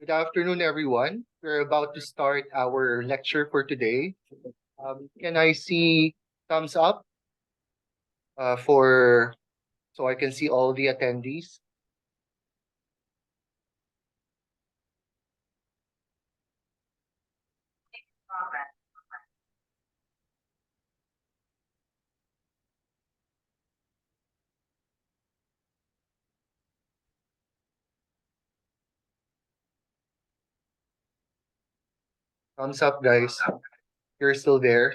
Good afternoon, everyone. We're about to start our lecture for today. Can I see thumbs up for so I can see all the attendees? Thumbs up, guys. You're still there.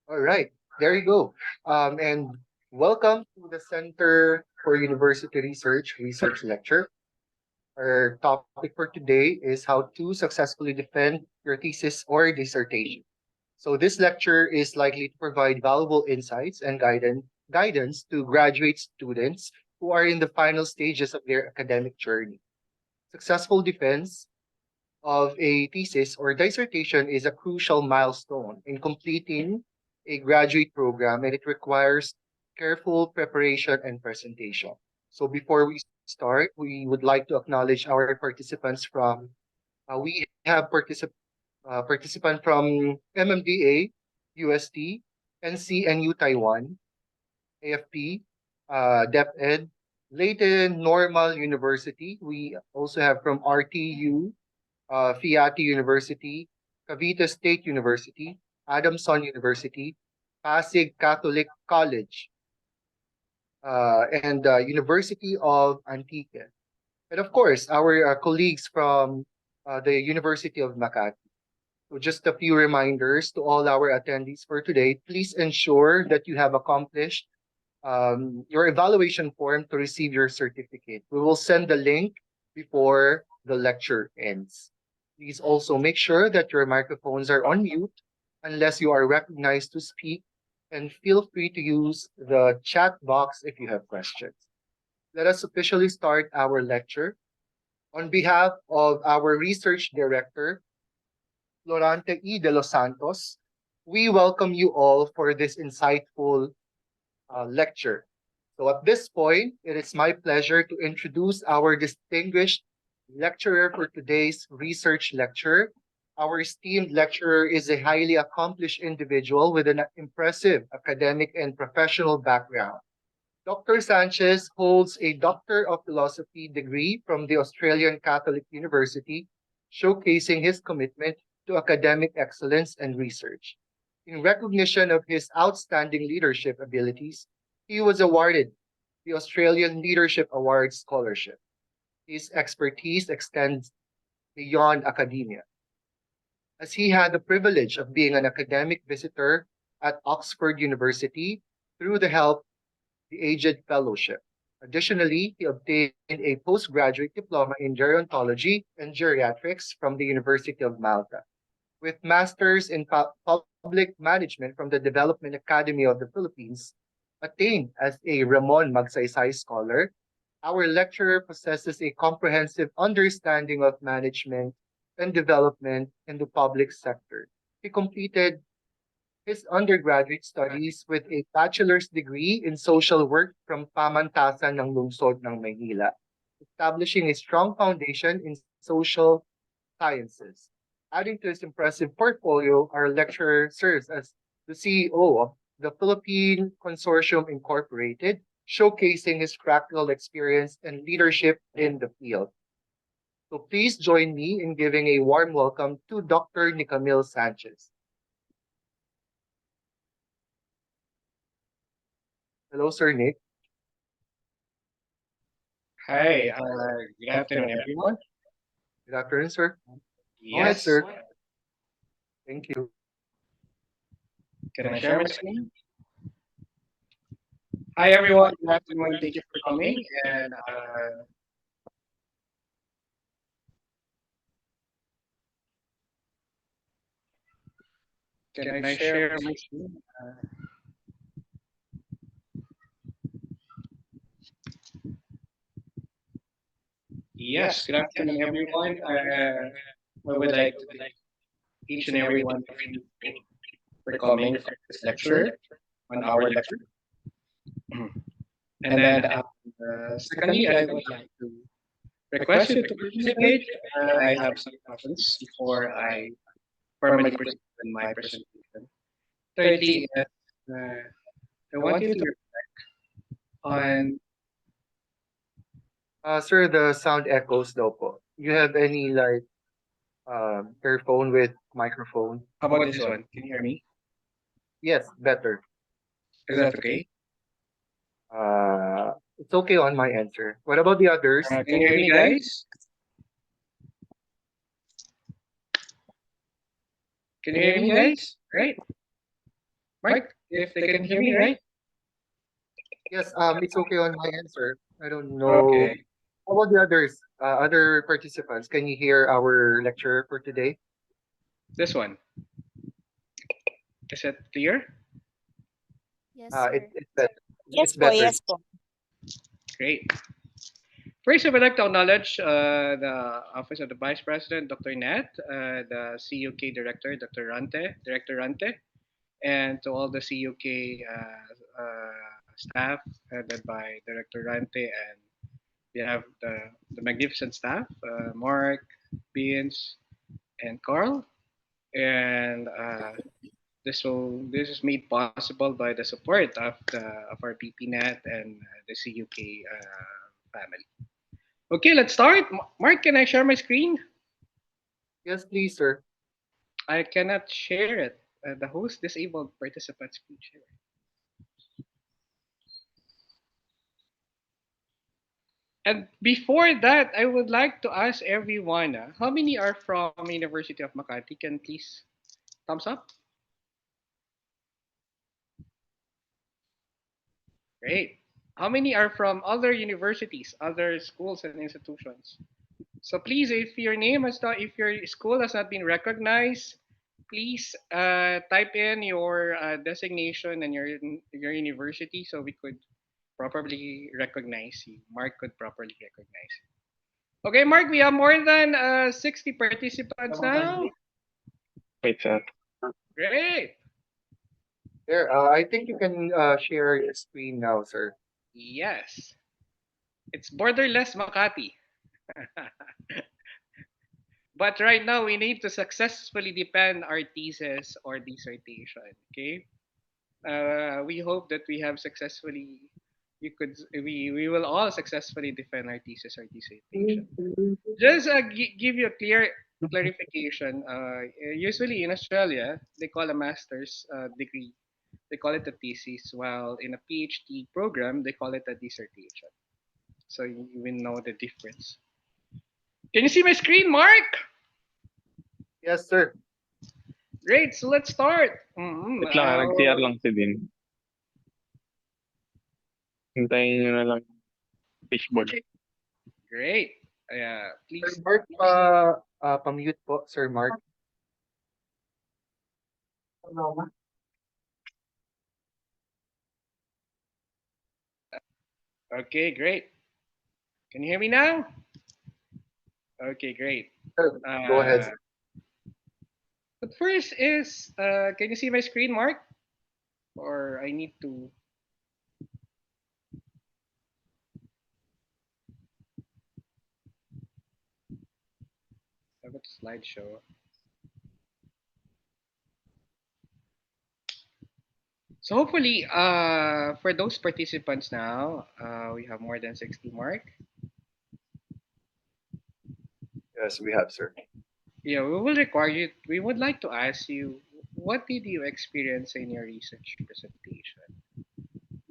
All right, there you go. And welcome to the Center for University Research Lecture. Our topic for today is how to successfully defend your thesis or dissertation. So this lecture is likely to provide valuable insights and guidance to graduate students who are in the final stages of their academic journey. Successful defense of a thesis or dissertation is a crucial milestone in completing a graduate program, and it requires careful preparation and presentation. So before we start, we would like to acknowledge our participants from we have participant from MMDA, UST, NCNU Taiwan, AFP, DepEd, Leyden Normal University. We also have from RTU, Fiati University, Cavite State University, Adamson University, Pasig Catholic College, and University of Antique. And of course, our colleagues from the University of Makati. So just a few reminders to all our attendees for today. Please ensure that you have accomplished your evaluation form to receive your certificate. We will send the link before the lecture ends. Please also make sure that your microphones are on mute unless you are recognized to speak, and feel free to use the chat box if you have questions. Let us officially start our lecture. On behalf of our research director, Florante E. de los Santos, we welcome you all for this insightful lecture. So at this point, it is my pleasure to introduce our distinguished lecturer for today's research lecture. Our esteemed lecturer is a highly accomplished individual with an impressive academic and professional background. Dr. Sanchez holds a Doctor of Philosophy degree from the Australian Catholic University, showcasing his commitment to academic excellence and research. In recognition of his outstanding leadership abilities, he was awarded the Australian Leadership Award Scholarship. His expertise extends beyond academia, as he had the privilege of being an academic visitor at Oxford University through the help the Aged Fellowship. Additionally, he obtained a postgraduate diploma in gerontology and geriatrics from the University of Malta, with masters in public management from the Development Academy of the Philippines, attained as a Ramon Magsaysay Scholar. Our lecturer possesses a comprehensive understanding of management and development in the public sector. He completed his undergraduate studies with a bachelor's degree in social work from Pamantasan ng Lungsod ng Maynila, establishing a strong foundation in social sciences. Adding to his impressive portfolio, our lecturer serves as the CEO of the Philippine Consortium Incorporated, showcasing his practical experience and leadership in the field. So please join me in giving a warm welcome to Dr. Nicamil Sanchez. Hello, Sir Nick. Hi, good afternoon, everyone. Good afternoon, sir. Go ahead, Yes, sir. Thank you. can I share my screen? Hi, everyone. Good afternoon. Thank you for coming. And can I share my screen? Yes, good afternoon, everyone. I would like to thank each and every one of you for coming for this lecture on our lecture. And then, secondly, I would like to request you to participate. I have some questions before I formally proceed with my presentation. Thirdly, I want you to on Sir, the sound echoes daw po. You have any like earphone with microphone? how about this one? Can you hear me? Yes, better. Is that okay? It's okay on my end, sir. What about the others? Can you hear me, guys? Can you hear me, guys? Right, Mark? If they can hear me, right? Yes, it's okay on my end, sir. I don't know. Okay. How about the others? Other participants, can you hear our lecture for today? This one. Is it clear? Yes, sir. It's better. Yes It's po, better. yes po. Great. First, I would like to acknowledge the Office of the Vice President, Dr. Nat, the CUK Director, Director Rante, and to all the CUK staff headed by Director Rante, and we have the magnificent staff, Mark, Beans, and Carl, and this is made possible by the support of our PPNet and the CUK family. Okay, let's start. Mark, can I share my screen? Yes, please, sir. I cannot share it. The host disabled participant screen share. And before that, I would like to ask everyone, how many are from University of Makati? Can please thumbs up? Great. How many are from other universities, other schools and institutions? So please, if your name has not, if your school has not been recognized, please type in your designation and your university so we could properly recognize you. Mark could properly recognize you. Okay, Mark, we have more than 60 participants now. Wait, sir. Great. There. I think you can share your screen now, sir. Yes. It's borderless Makati. But right now, we need to successfully defend our thesis or dissertation. Okay. We hope that we have successfully. We will all successfully defend our thesis or dissertation. Just give you a clear clarification. Usually in Australia, they call a master's degree. They call it a thesis, while in a PhD program, they call it a dissertation. So you will know the difference. Can you see my screen, Mark? Yes, sir. Great. So let's start. Wait lang, nag-CR lang si Din. Hintayin nyo na lang fishboard. Great. Sir Please. Mark, pa-mute po, Sir Mark. Okay, great. Can you hear me now? Okay, great. Sir, go ahead. Uh, but first is, can you see my screen, Mark? Or I need to. Have a slideshow. So hopefully, for those participants now, we have more than 60 mark. Yes, we have, sir. Yeah, we will require you. We would like to ask you, what did you experience in your research presentation?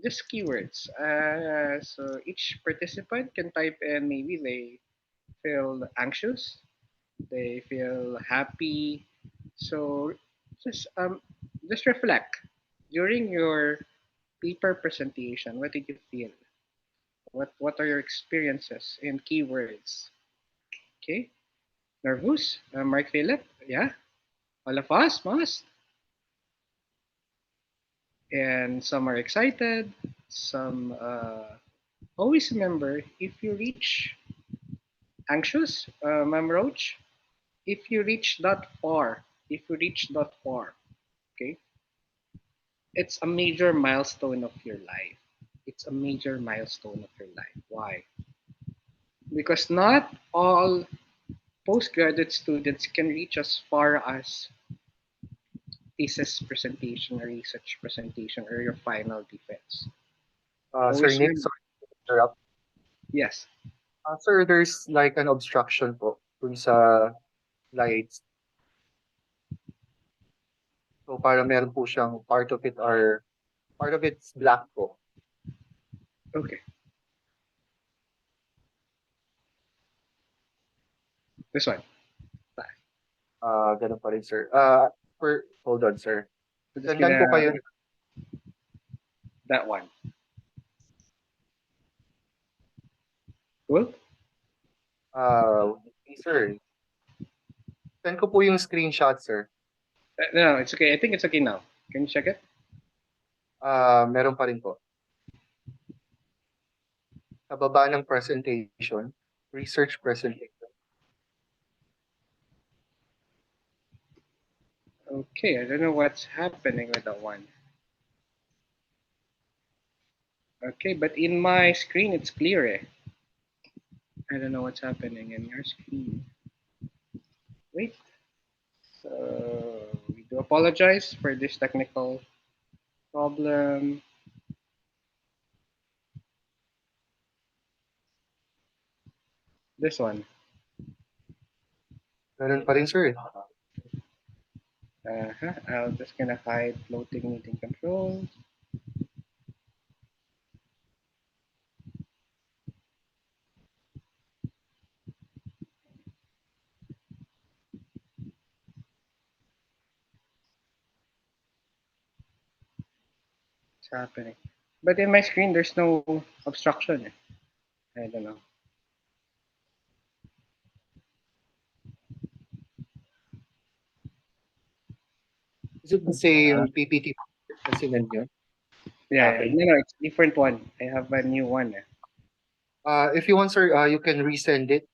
Just keywords. So each participant can type in. Maybe they feel anxious, they feel happy. So just um, just reflect during your paper presentation. What did you feel? What are your experiences in keywords? Okay, nervous. Mark Philip. Yeah, all of us must. And some are excited. Some always remember, if you reach anxious, Ma'am Roach? If you reach that far, if you reach that far, okay, it's a major milestone of your life. It's a major milestone of your life. Why? Because not all postgraduate students can reach as far as thesis presentation or research presentation or your final defense. Sir Always Nick, remember. sorry to interrupt. Yes. Sir, there's like an obstruction po dun sa slides. So para meron po siyang part of it's black po. Okay. This one. Ganun pa rin, sir. Hold on, sir. We're just Sendan gonna ko kayo, that one. Cool. sir. Send ko po yung screenshot, sir. No, it's okay. I think it's okay now. Can you check it? Meron pa rin po. Sa baba ng presentation, research presentation. Okay, I don't know what's happening with that one. Okay, but in my screen it's clear. Eh? I don't know what's happening in your screen. Wait. So we do apologize for this technical problem. This one. Meron pa rin, sir. I'm just gonna hide floating meeting controls. What's happening? But in my screen there's no obstruction. Eh? I don't know. Is it the same PPT na sinend nyo? Yeah, no, no, it's a different one. I have a new one. Eh? If you want, sir, you can resend it.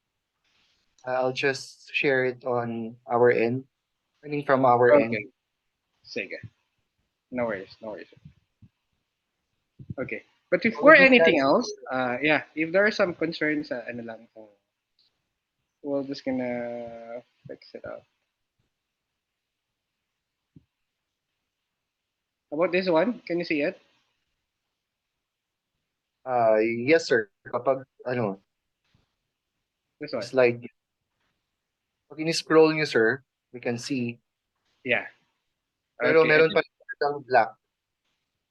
I'll just share it on our end. I mean, from our end. Okay, sige. No worries, no worries. Okay, but before With this, anything guys, else, yeah, if there are some concerns, ano lang, we're just gonna fix it out. How about this one? Can you see it? yes, sir. Kapag, This one. slide, pag in-scroll nyo, sir, we can see. Yeah. Pero Okay. meron pa rin siyang black.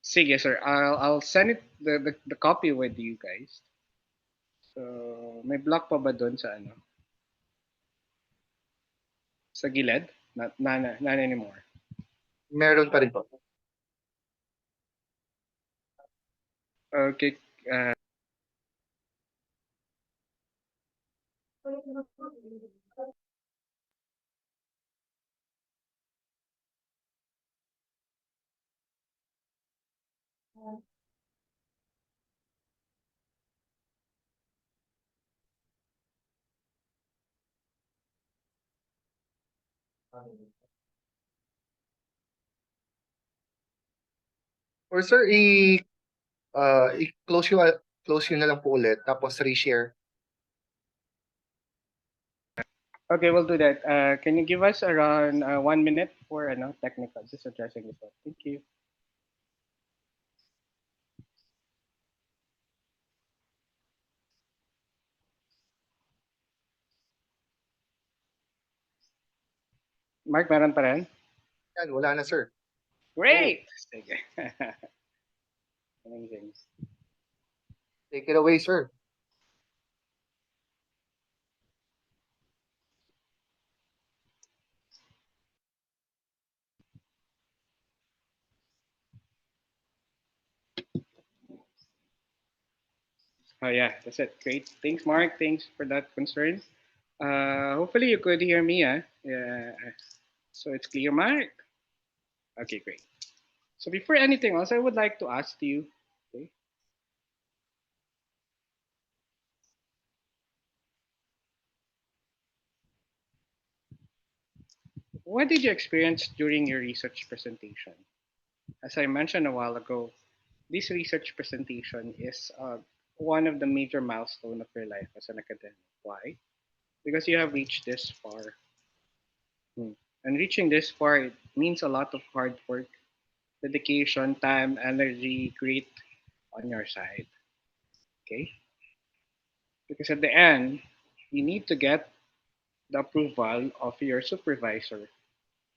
Sige, sir. I'll send it the copy with you guys. So, may block pa ba doon sa ano? Sa gilid? Not anymore. Meron pa rin po. Okay. Or sir, close yun na lang po ulit, tapos reshare. Okay, we'll do that. Can you give us around 1 minute for ano, technical, just addressing this one. Thank you. Mark, meron pa rin? Yan, wala na, sir. Great! Sige. Amazing. Take it away, sir. Oh yeah, that's it. Great. Thanks, Mark. Thanks for that concern. Hopefully you could hear me. Yeah. So it's clear, Mark. Okay, great. So before anything else, I would like to ask you. Okay. What did you experience during your research presentation? As I mentioned a while ago, this research presentation is one of the major milestones of your life as an academic. Why? Because you have reached this far. Hmm. And reaching this far, it means a lot of hard work, dedication, time, energy, grit on your side. Okay? Because at the end, you need to get the approval of your supervisor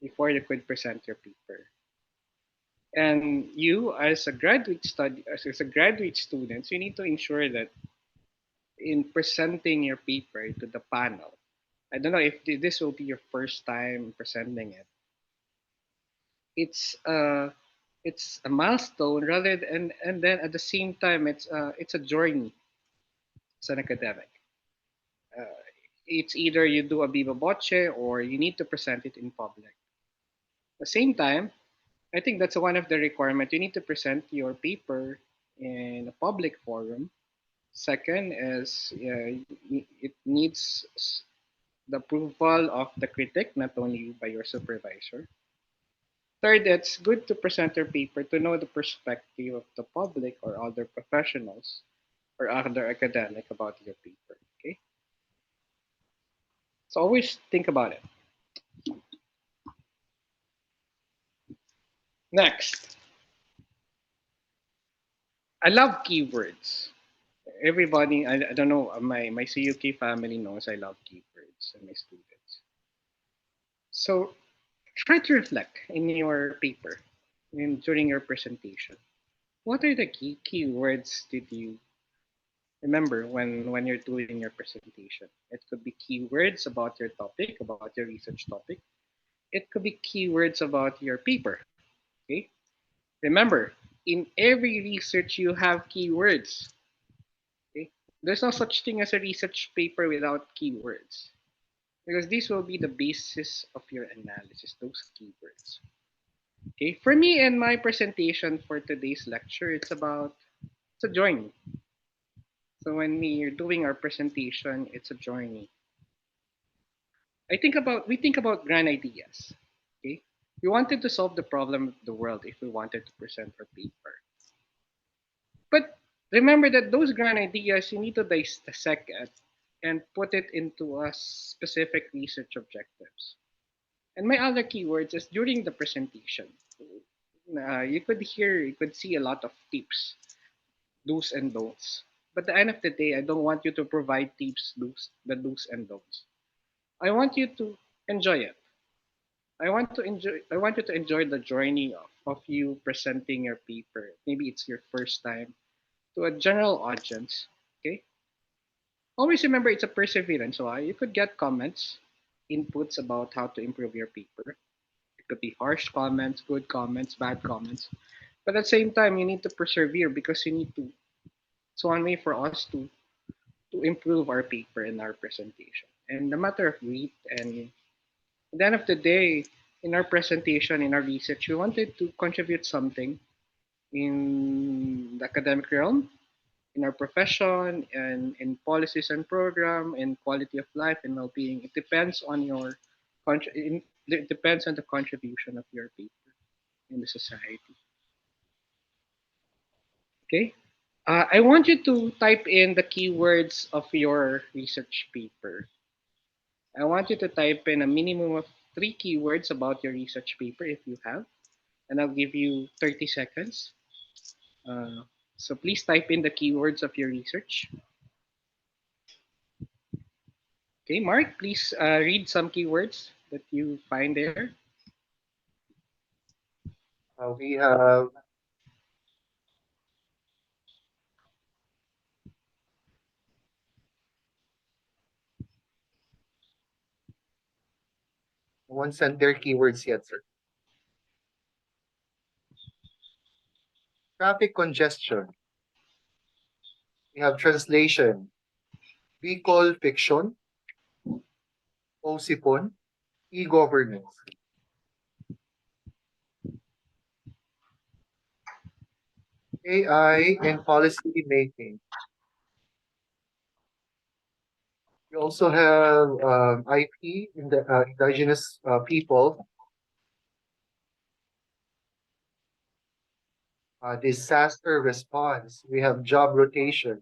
before you could present your paper. And you, as a as a graduate student, you need to ensure that in presenting your paper to the panel, I don't know if this will be your first time presenting it. It's uh, it's a milestone rather than, and then at the same time, it's a journey as an academic. Uh, it's either you do a viva voce or you need to present it in public. At the same time, I think that's one of the requirements. You need to present your paper in a public forum. Second is it needs the approval of the critic, not only by your supervisor. Third, it's good to present your paper to know the perspective of the public or other professionals or other academic about your paper. Okay, so always think about it. Next, I love keywords. Everybody, I don't know, my CUK family knows I love keywords and my students. So try to reflect in your paper and during your presentation. What are the keywords did you remember when you're doing your presentation? It could be keywords about your topic, about your research topic. It could be keywords about your paper. Okay. Remember, in every research you have keywords. Okay. There's no such thing as a research paper without keywords because these will be the basis of your analysis. Those keywords. Okay. For me and my presentation for today's lecture, it's a journey. So when we're doing our presentation, it's a journey. We think about grand ideas. Okay, we wanted to solve the problem of the world if we wanted to present our paper. But remember that those grand ideas you need to dissect it and put it into a specific research objectives. And my other keywords is during the presentation. You could see a lot of tips, do's and don'ts. But at the end of the day, I don't want you to provide tips, the do's and don'ts. I want you to enjoy it. I want you to enjoy the journey of you presenting your paper. Maybe it's your first time to a general audience. Okay? Always remember it's a perseverance. So you could get comments, inputs about how to improve your paper. It could be harsh comments, good comments, bad comments. But at the same time, you need to persevere because you need to. It's one way for us to improve our paper and our presentation. And the matter of read and at the end of the day, in our presentation, in our research, we wanted to contribute something in the academic realm, in our profession, and in policies and program, and quality of life and well-being. It depends on it depends on the contribution of your paper in the society. Okay. I want you to type in the keywords of your research paper. I want you to type in a minimum of 3 keywords about your research paper if you have, and I'll give you 30 seconds. Uh, so please type in the keywords of your research. Okay, Mark, please read some keywords that you find there. We have one sent their keywords yet, sir. Traffic congestion. We have translation. Recall fiction. OSIPON. E-governance. AI and policy making. We also have IP in the indigenous people, disaster response. We have job rotation.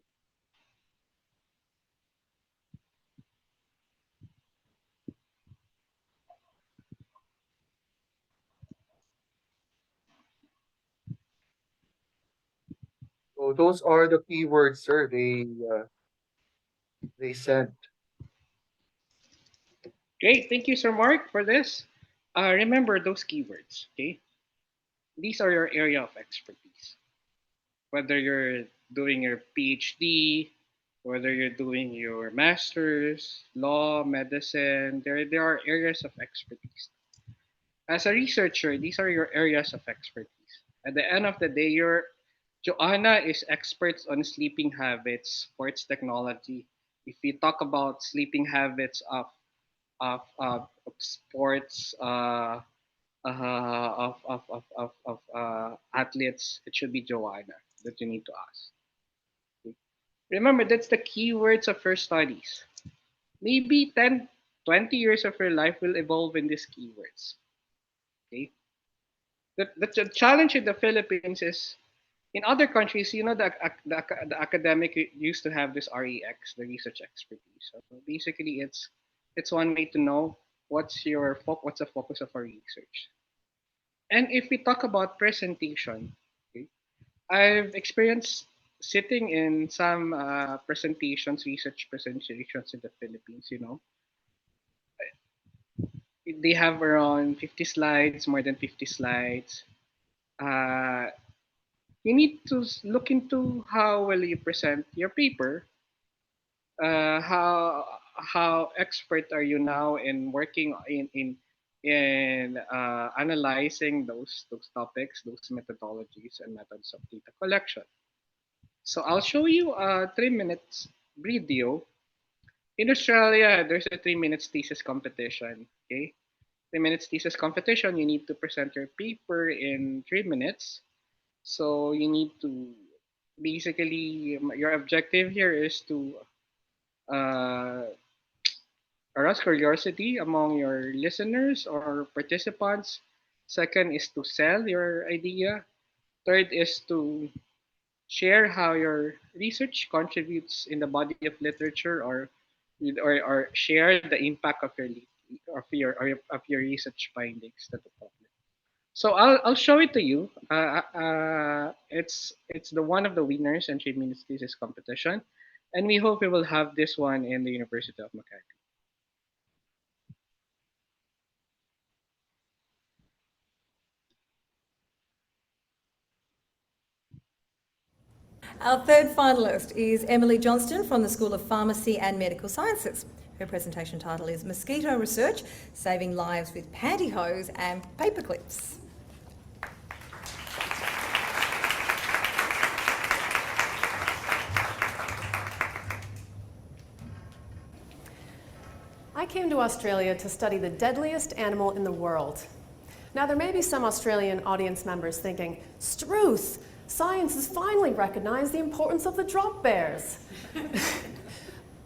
So those are the keywords, sir. They sent. Great, thank you, Sir Mark, for this. Remember those keywords, okay? These are your area of expertise. Whether you're doing your PhD, whether you're doing your master's, law, medicine, there are areas of expertise. As a researcher, these are your areas of expertise. At the end of the day, your Joanna is experts on sleeping habits, sports technology. If we talk about sleeping habits of sports athletes, it should be Joanna that you need to ask. Okay? Remember, that's the keywords of your studies. Maybe 10, 20 years of your life will evolve in these keywords. Okay? The challenge in the Philippines is in other countries, you know, the academic used to have this REX, the research expertise. So basically, it's one way to know what's the focus of our research. And if we talk about presentation, okay, I've experienced sitting in some presentations, research presentations in the Philippines. You know, they have around 50 slides, more than 50 slides. Uh, you need to look into how well you present your paper. How expert are you now in working in analyzing those topics, those methodologies and methods of data collection. So I'll show you a 3 minutes video. In Australia, there's a 3 minutes thesis competition. Okay, 3 minutes thesis competition. You need to present your paper in 3 minutes. So you need to basically your objective here is to uh, arouse curiosity among your listeners or participants. Second is to sell your idea. Third is to share how your research contributes in the body of literature or share the impact of your research findings to the public. So I'll show it to you. It's the one of the winners in 3 minutes thesis competition, and we hope we will have this one in the University of Makati. Our third finalist is Emily Johnston from the School of Pharmacy and Medical Sciences. Her presentation title is Mosquito Research, Saving Lives with Pantyhose and Paper Clips. I came to Australia to study the deadliest animal in the world. Now, there may be some Australian audience members thinking, Struth, science has finally recognized the importance of the drop bears.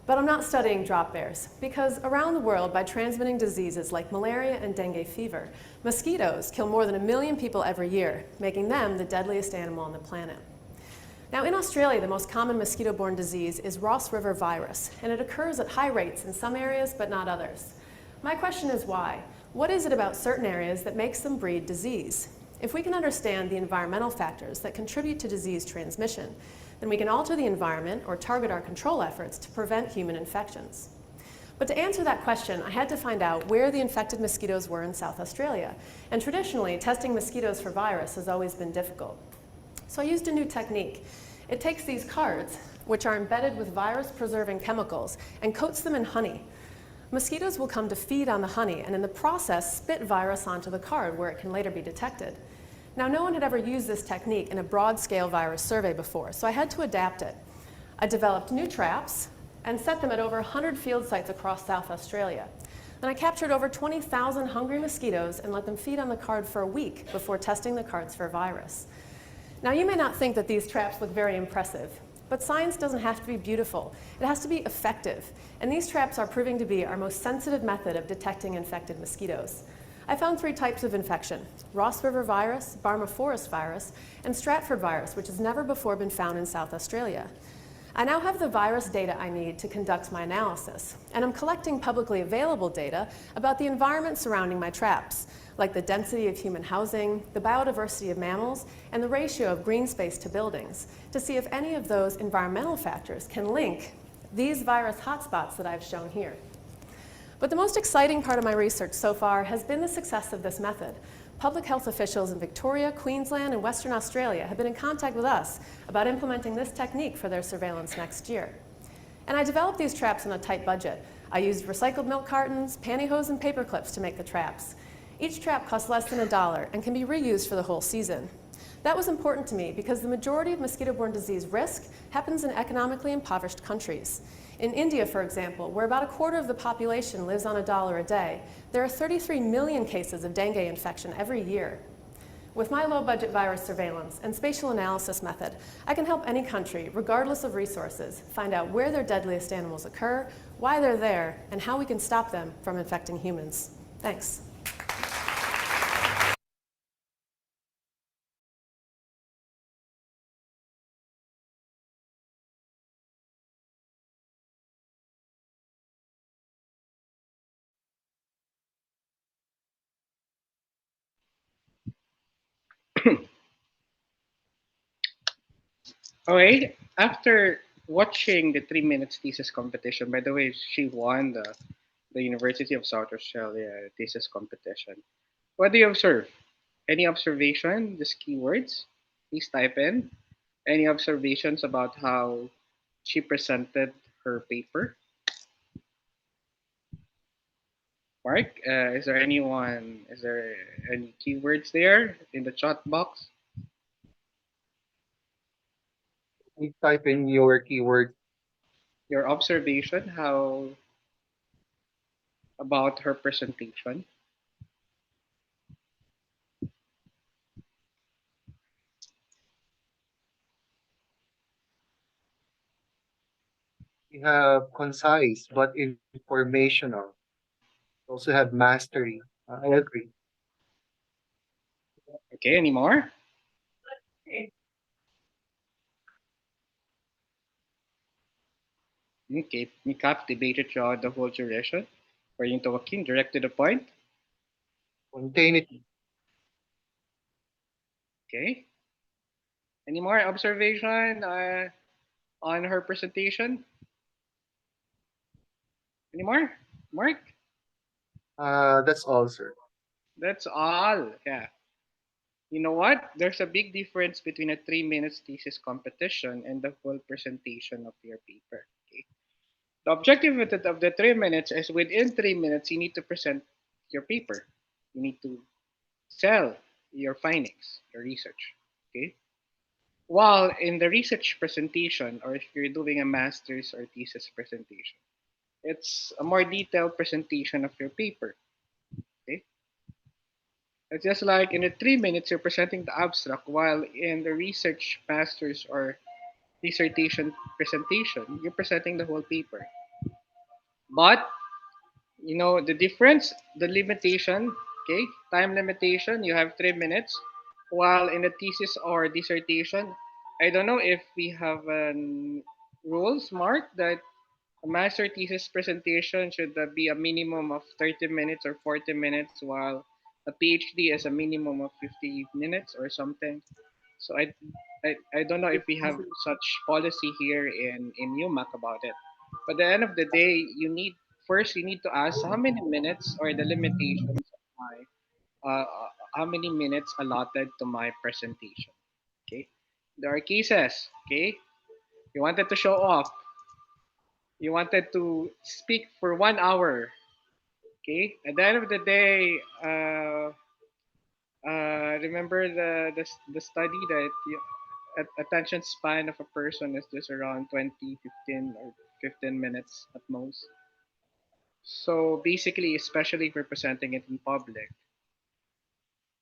But I'm not studying drop bears, because around the world, by transmitting diseases like malaria and dengue fever, mosquitoes kill more than 1 million people every year, making them the deadliest animal on the planet. Now, in Australia, the most common mosquito-borne disease is Ross River virus, and it occurs at high rates in some areas, but not others. My question is why? What is it about certain areas that makes them breed disease? If we can understand the environmental factors that contribute to disease transmission, then we can alter the environment or target our control efforts to prevent human infections. But to answer that question, I had to find out where the infected mosquitoes were in South Australia. And traditionally, testing mosquitoes for virus has always been difficult. So I used a new technique. It takes these cards, which are embedded with virus-preserving chemicals, and coats them in honey. Mosquitoes will come to feed on the honey, and in the process, spit virus onto the card where it can later be detected. Now, no one had ever used this technique in a broad-scale virus survey before, so I had to adapt it. I developed new traps and set them at over 100 field sites across South Australia. Then I captured over 20,000 hungry mosquitoes and let them feed on the card for a week before testing the cards for virus. Now, you may not think that these traps look very impressive, But science doesn't have to be beautiful. It has to be effective. And these traps are proving to be our most sensitive method of detecting infected mosquitoes. I found 3 types of infection: Ross River virus, Barma forest virus, and Stratford virus, which has never before been found in South Australia. I now have the virus data I need to conduct my analysis, and I'm collecting publicly available data about the environment surrounding my traps, like the density of human housing, the biodiversity of mammals, and the ratio of green space to buildings, to see if any of those environmental factors can link these virus hotspots that I've shown here. But the most exciting part of my research so far has been the success of this method. Public health officials in Victoria, Queensland, and Western Australia have been in contact with us about implementing this technique for their surveillance next year. And I developed these traps on a tight budget. I used recycled milk cartons, pantyhose, and paper clips to make the traps. Each trap costs less than $1 and can be reused for the whole season. That was important to me because the majority of mosquito-borne disease risk happens in economically impoverished countries. In India, for example, where about 1/4 of the population lives on $1 a day, there are 33 million cases of dengue infection every year. With my low-budget virus surveillance and spatial analysis method, I can help any country, regardless of resources, find out where their deadliest animals occur, why they're there, and how we can stop them from infecting humans. Thanks. Okay, after watching the 3 minutes thesis competition, by the way, she won the University of South Australia thesis competition. What do you observe? Any observation? Just keywords? Please type in. Any observations about how she presented her paper? Mark, is there any keywords there in the chat box? Please type in your keyword. Your observation, how about her presentation? We have concise but informational. We also have mastery. I agree. Okay, any more? Okay, we captivated throughout the whole duration. According to Joaquin, direct to the point. Spontaneity. Okay. Any more observation on her presentation? Any more? Mark? That's all, sir. That's all. Yeah. You know what? There's a big difference between a 3 minutes thesis competition and the full presentation of your paper. Okay. The objective of the 3 minutes is within 3 minutes, you need to present your paper. You need to sell your findings, your research. Okay. While in the research presentation, or if you're doing a master's or thesis presentation, it's a more detailed presentation of your paper. Okay. It's just like in the 3 minutes, you're presenting the abstract, while in the research master's or dissertation presentation, you're presenting the whole paper. But you know the difference, the limitation, okay, time limitation, you have 3 minutes, while in the thesis or dissertation, I don't know if we have rules, Mark, that a master thesis presentation should be a minimum of 30 minutes or 40 minutes, while a PhD is a minimum of 50 minutes or something. So I don't know if we have such policy here in UMAC about it. But at the end of the day, you need to ask how many minutes or the limitations of my how many minutes allotted to my presentation. Okay, there are cases. Okay, you wanted to show off. You wanted to speak for 1 hour. Okay, at the end of the day, remember the study that attention span of a person is just around 20, 15, or 15 minutes at most. So basically, especially if we're presenting it in public.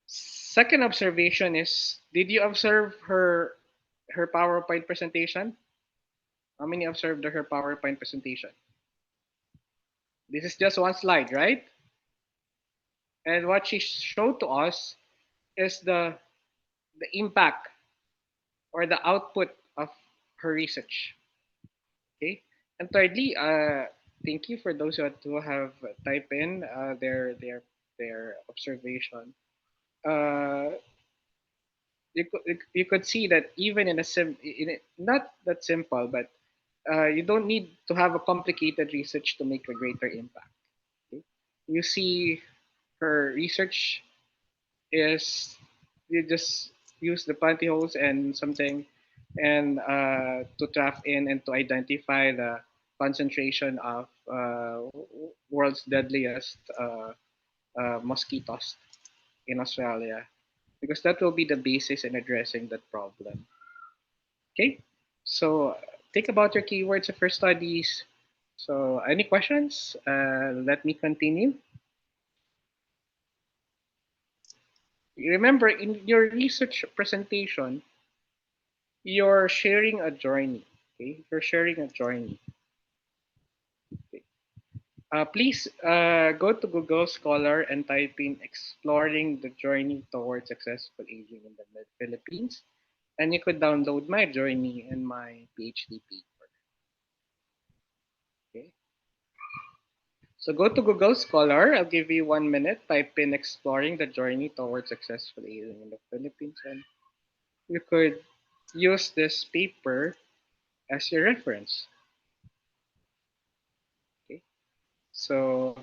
Second observation is, did you observe her PowerPoint presentation? How many observed her PowerPoint presentation? This is just one slide, right? And what she showed to us is the impact or the output of her research. Okay. And thirdly, thank you for those who have typed in their observation. Uh, you could see that even not that simple, but you don't need to have a complicated research to make a greater impact. Okay? You see, her research is you just use the pantyhose and something and to trap in and to identify the concentration of world's deadliest mosquitoes in Australia, because that will be the basis in addressing that problem. Okay, so think about your keywords of your studies. So any questions? Let me continue. Remember, in your research presentation, you're sharing a journey. Okay, you're sharing a journey. Okay. Please go to Google Scholar and type in "Exploring the Journey Towards Successful Aging in the Philippines," and you could download my journey and my PhD paper. Okay. So go to Google Scholar. I'll give you 1 minute. Type in "Exploring the Journey Towards Successful Aging in the Philippines," and you could use this paper as your reference. Okay. So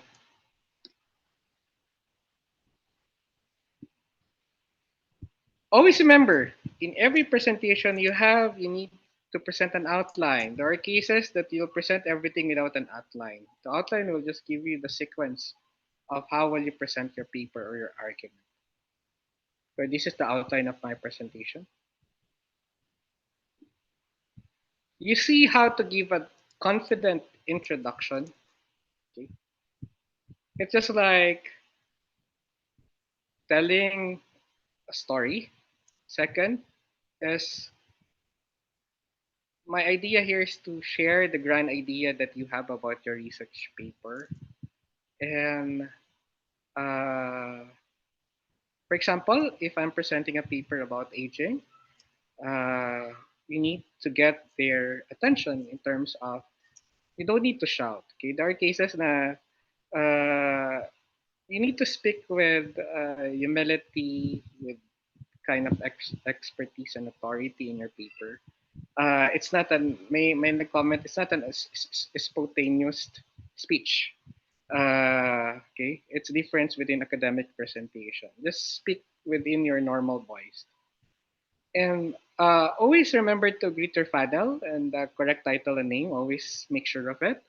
always remember, in every presentation you need to present an outline. There are cases that you'll present everything without an outline. The outline will just give you the sequence of how will you present your paper or your argument. So this is the outline of my presentation. You see how to give a confident introduction. Okay? It's just like telling a story. Second is my idea here is to share the grand idea that you have about your research paper. And for example, if I'm presenting a paper about aging, uh, you need to get their attention in terms of you don't need to shout. Okay, there are cases na you need to speak with humility, with kind of expertise and authority in your paper. It's not an may comment. It's not an spontaneous speech. Okay, it's difference within academic presentation. Just speak within your normal voice, and always remember to greet your panel and the correct title and name. Always make sure of it.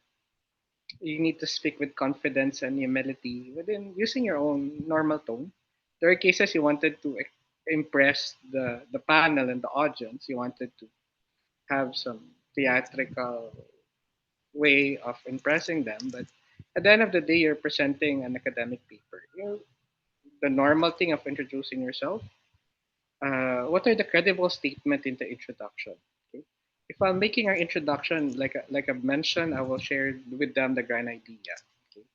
You need to speak with confidence and humility within using your own normal tone. There are cases you wanted to impress the panel and the audience. You wanted to have some theatrical way of impressing them, but at the end of the day, you're presenting an academic paper. The normal thing of introducing yourself. What are the credible statement in the introduction? Okay. If I'm making our introduction, like I've mentioned, I will share with them the grand idea. Okay.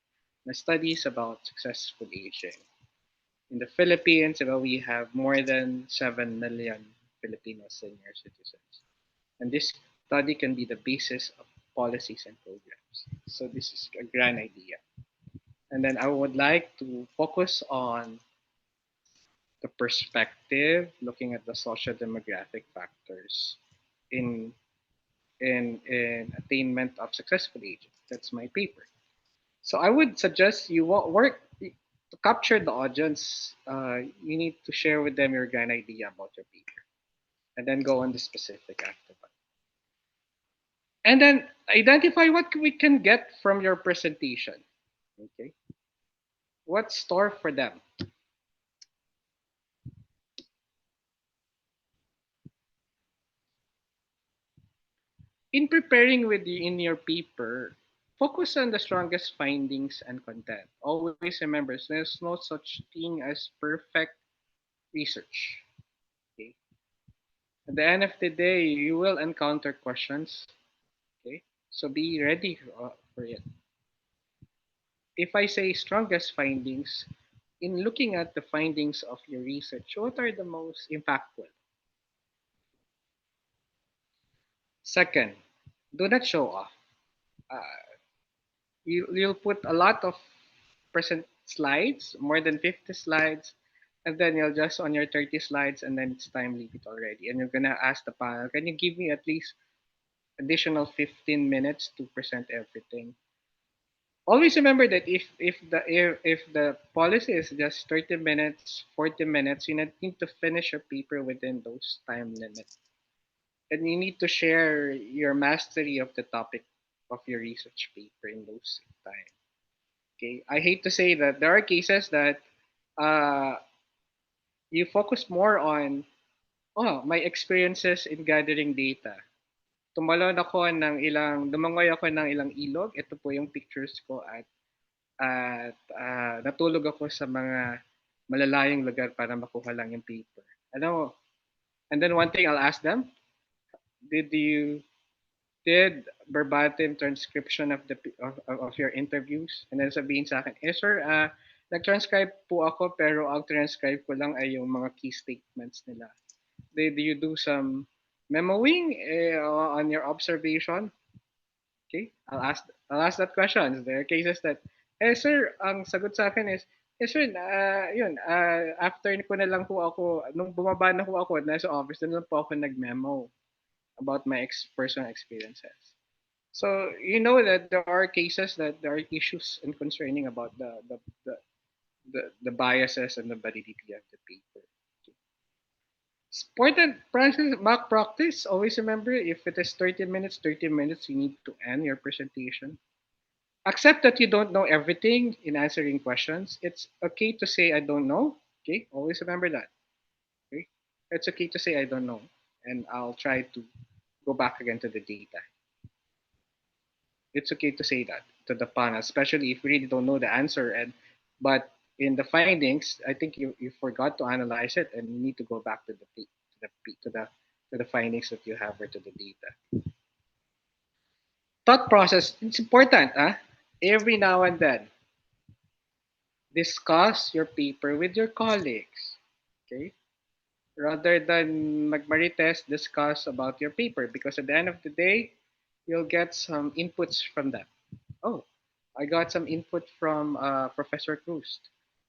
My studies about successful aging. In the Philippines, we have more than 7 million Filipino senior citizens. And this study can be the basis of policies and programs. So this is a grand idea. And then I would like to focus on the perspective, looking at the social demographic factors in in attainment of successful aging. That's my paper. So I would suggest you work to capture the audience. You need to share with them your grand idea about your paper, and then go on the specific afterward. And then identify what we can get from your presentation. Okay, what's store for them? In preparing with you in your paper, focus on the strongest findings and content. Always remember, there's no such thing as perfect research. Okay. At the end of the day, you will encounter questions. Okay, so be ready for it. If I say strongest findings, in looking at the findings of your research, what are the most impactful? Second, do not show off. Uh, you'll put a lot of present slides, more than 50 slides, and then you'll just on your 30 slides, and then it's time limit already. And you're gonna ask the panel, can you give me at least additional 15 minutes to present everything? Always remember that if the policy is just 30 minutes, 40 minutes, you need to finish your paper within those time limits. And you need to share your mastery of the topic of your research paper in those time. Okay, I hate to say that there are cases that uh, you focus more on my experiences in gathering data. Dumangoy ako ng ilang ilog. Ito po yung pictures ko at natulog ako sa mga malalayong lugar para makuha lang yung paper. Ano, and then one thing I'll ask them, did you did verbatim transcription of of your interviews? And then sabihin sa akin, sir, nag-transcribe po ako pero ang transcribe ko lang ay yung mga key statements nila. Did you do some memoing on your observation? Okay, I'll ask that question. There are cases that, sir, ang sagot sa akin is, sir, after ko na lang po ako, nung bumaba na po ako, nasa office na lang po ako nag-memo about my personal experiences. So you know that there are cases that there are issues and concerning about the biases and the validity of the paper. Important practice, mock practice. Always remember, if it is 30 minutes, 30 minutes, you need to end your presentation. Accept that you don't know everything in answering questions. It's okay to say I don't know. Okay, always remember that. Okay, it's okay to say I don't know, and I'll try to go back again to the data. It's okay to say that to the panel, especially if you really don't know the answer. But in the findings, I think you forgot to analyze it, and you need to go back to the findings that you have or to the data. Thought process, it's important. Every now and then, discuss your paper with your colleagues. Okay, rather than magmarites, discuss about your paper, because at the end of the day, you'll get some inputs from them. Oh, I got some input from Professor Cruz.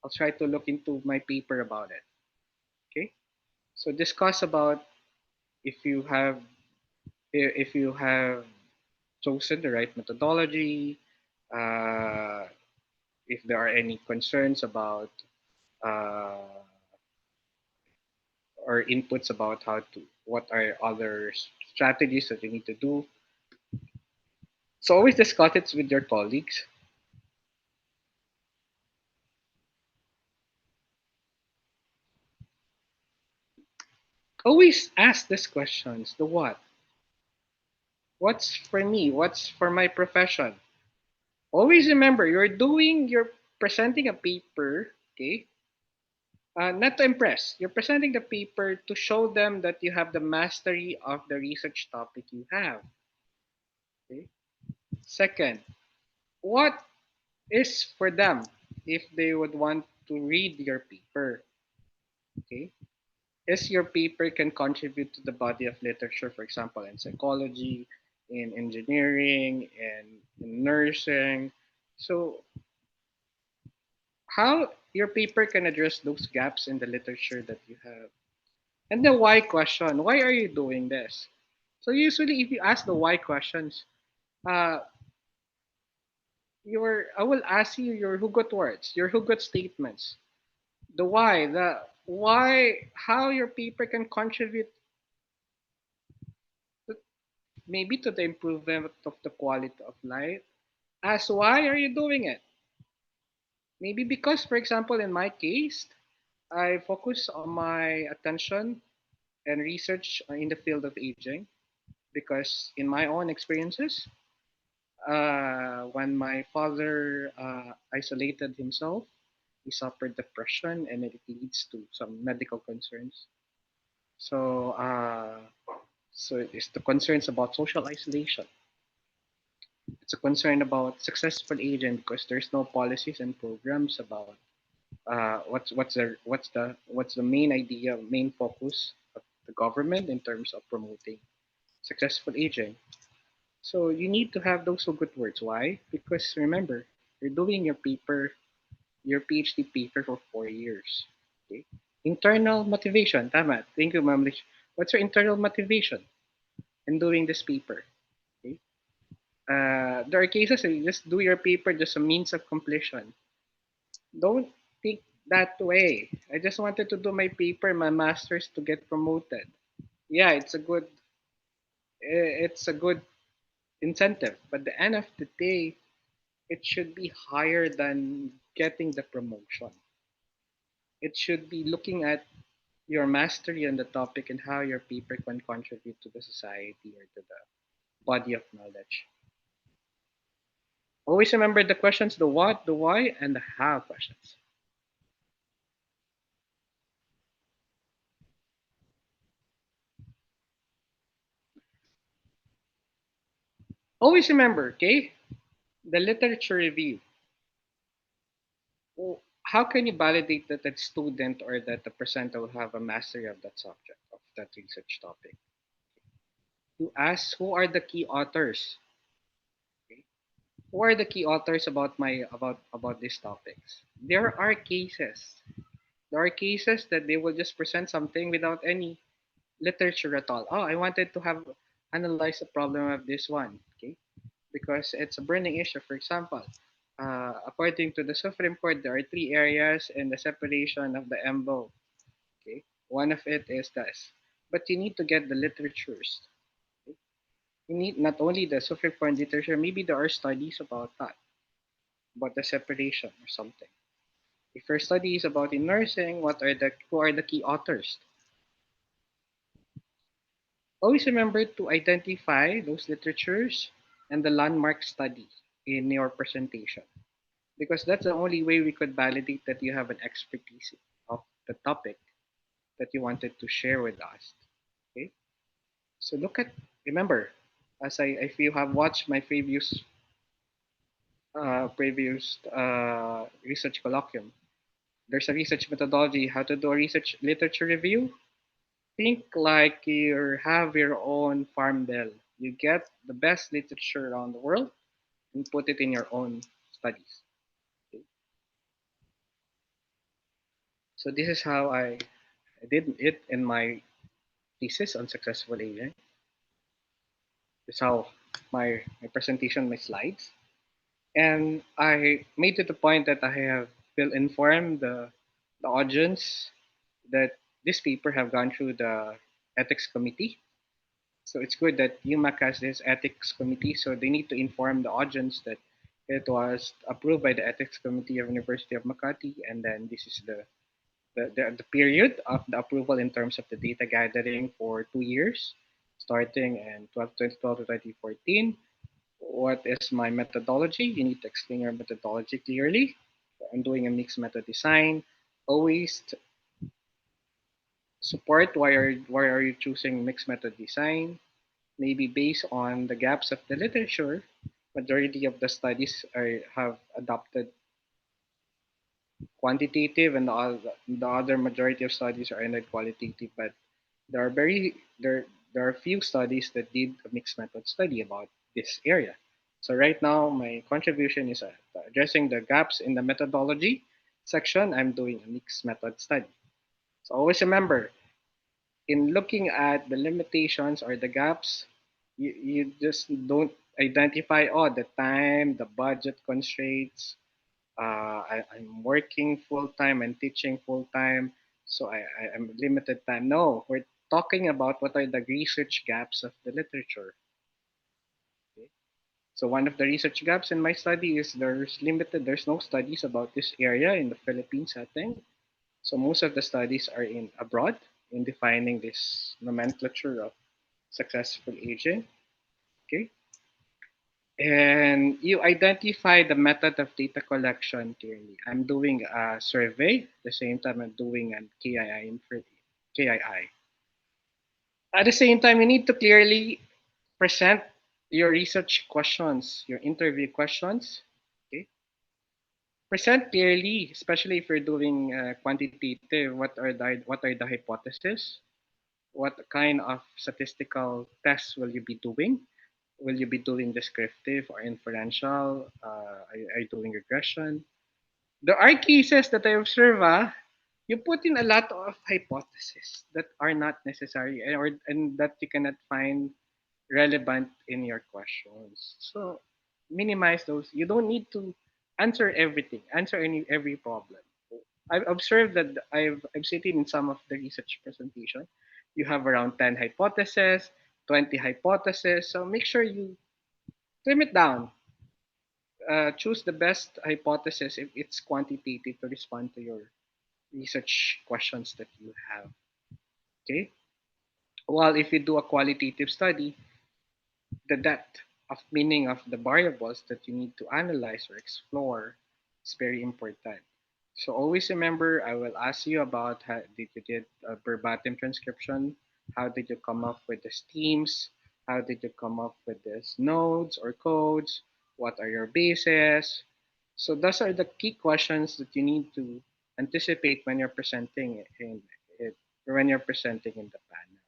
I'll try to look into my paper about it. Okay, so discuss about if you have if you have chosen the right methodology, uh, if there are any concerns about uh, or inputs about what are other strategies that you need to do. So always discuss it with your colleagues. Always ask these questions. The what? What's for me? What's for my profession? Always remember, you're presenting a paper, okay? Not to impress. You're presenting the paper to show them that you have the mastery of the research topic you have. Okay. Second, what is for them if they would want to read your paper? Okay. Is your paper can contribute to the body of literature, for example, in psychology, in engineering, and in nursing. So how your paper can address those gaps in the literature that you have. And the why question, why are you doing this? So usually if you ask the why questions, uh, I will ask you your who got words, your who got statements. The why, how your paper can contribute to, maybe to the improvement of the quality of life. As why are you doing it? Maybe because, for example, in my case, I focus on my attention and research in the field of aging because in my own experiences, when my father isolated himself, he suffered depression and it leads to some medical concerns. So, so it's the concerns about social isolation. It's a concern about successful aging because there's no policies and programs about what's the main idea, main focus of the government in terms of promoting successful aging. So you need to have those so good words. Why? Because remember, you're doing your PhD paper for 4 years. Okay. Internal motivation. Tama. Thank you, Ma'am Rich. What's your internal motivation in doing this paper? Okay. There are cases where you just do your paper just a means of completion. Don't think that way. I just wanted to do my paper, my master's to get promoted. Yeah, it's a good incentive, but at the end of the day, it should be higher than getting the promotion. It should be looking at your mastery on the topic and how your paper can contribute to the society or to the body of knowledge. Always remember the questions, the what, the why, and the how questions. Always remember, okay, the literature review. How can you validate that that student or that the presenter will have a mastery of that subject, of that research topic? You ask who are the key authors. Okay? Who are the key authors about these topics? There are cases. There are cases that they will just present something without any literature at all. Oh, I wanted to have analyze the problem of this one, okay? Because it's a burning issue. For example, according to the Supreme Court, there are three areas in the separation of the embryo. Okay, one of it is this, but you need to get the literatures. Okay? You need not only the Supreme Court literature. Maybe there are studies about that, about the separation or something. If your study is about in nursing, who are the key authors? Always remember to identify those literatures and the landmark study in your presentation because that's the only way we could validate that you have an expertise of the topic that you wanted to share with us. Okay, so remember, if you have watched my previous research colloquium, there's a research methodology how to do a research literature review. Think like you have your own farm bill. You get the best literature around the world and put it in your own studies. Okay? So this is how I did it in my thesis on successful aging. This is how my presentation, my slides. And I made it the point that I will inform the audience that this paper have gone through the ethics committee. So it's good that UMAC has this ethics committee, so they need to inform the audience that it was approved by the ethics committee of University of Makati, and then this is the period of the approval in terms of the data gathering for 2 years, starting in 2012 to 2014. What is my methodology? You need to explain your methodology clearly. I'm doing a mixed method design. Always support why are you choosing mixed method design? Maybe based on the gaps of the literature, majority of the studies have adopted quantitative and the other majority of studies are ended qualitative, but there are very there are few studies that did a mixed method study about this area. So right now my contribution is addressing the gaps in the methodology section. I'm doing a mixed method study. So always remember, in looking at the limitations or the gaps, you just don't identify the time, the budget constraints. I'm working full time and teaching full time, so I'm limited time. No, we're talking about what are the research gaps of the literature. Okay? So one of the research gaps in my study is there's no studies about this area in the Philippine setting. So most of the studies are in abroad in defining this nomenclature of successful aging. Okay. And you identify the method of data collection clearly. I'm doing a survey, the same time I'm doing an KII. At the same time, you need to clearly present your research questions, your interview questions. Okay, present clearly, especially if you're doing quantitative. What are the hypotheses? What kind of statistical tests will you be doing? Will you be doing descriptive or inferential? Are you doing regression? There are cases that I observe, you put in a lot of hypotheses that are not necessary and that you cannot find relevant in your questions. So minimize those. You don't need to answer everything, answer every problem. I've observed that I've seen in some of the research presentation, you have around 10 hypotheses, 20 hypotheses. So make sure you trim it down. Choose the best hypothesis if it's quantitative to respond to your research questions that you have. Okay. While if you do a qualitative study, the depth of meaning of the variables that you need to analyze or explore is very important. So always remember, I will ask you about how did you get a verbatim transcription? How did you come up with these themes? How did you come up with these nodes or codes? What are your bases? So those are the key questions that you need to anticipate when you're presenting it when you're presenting in the panel.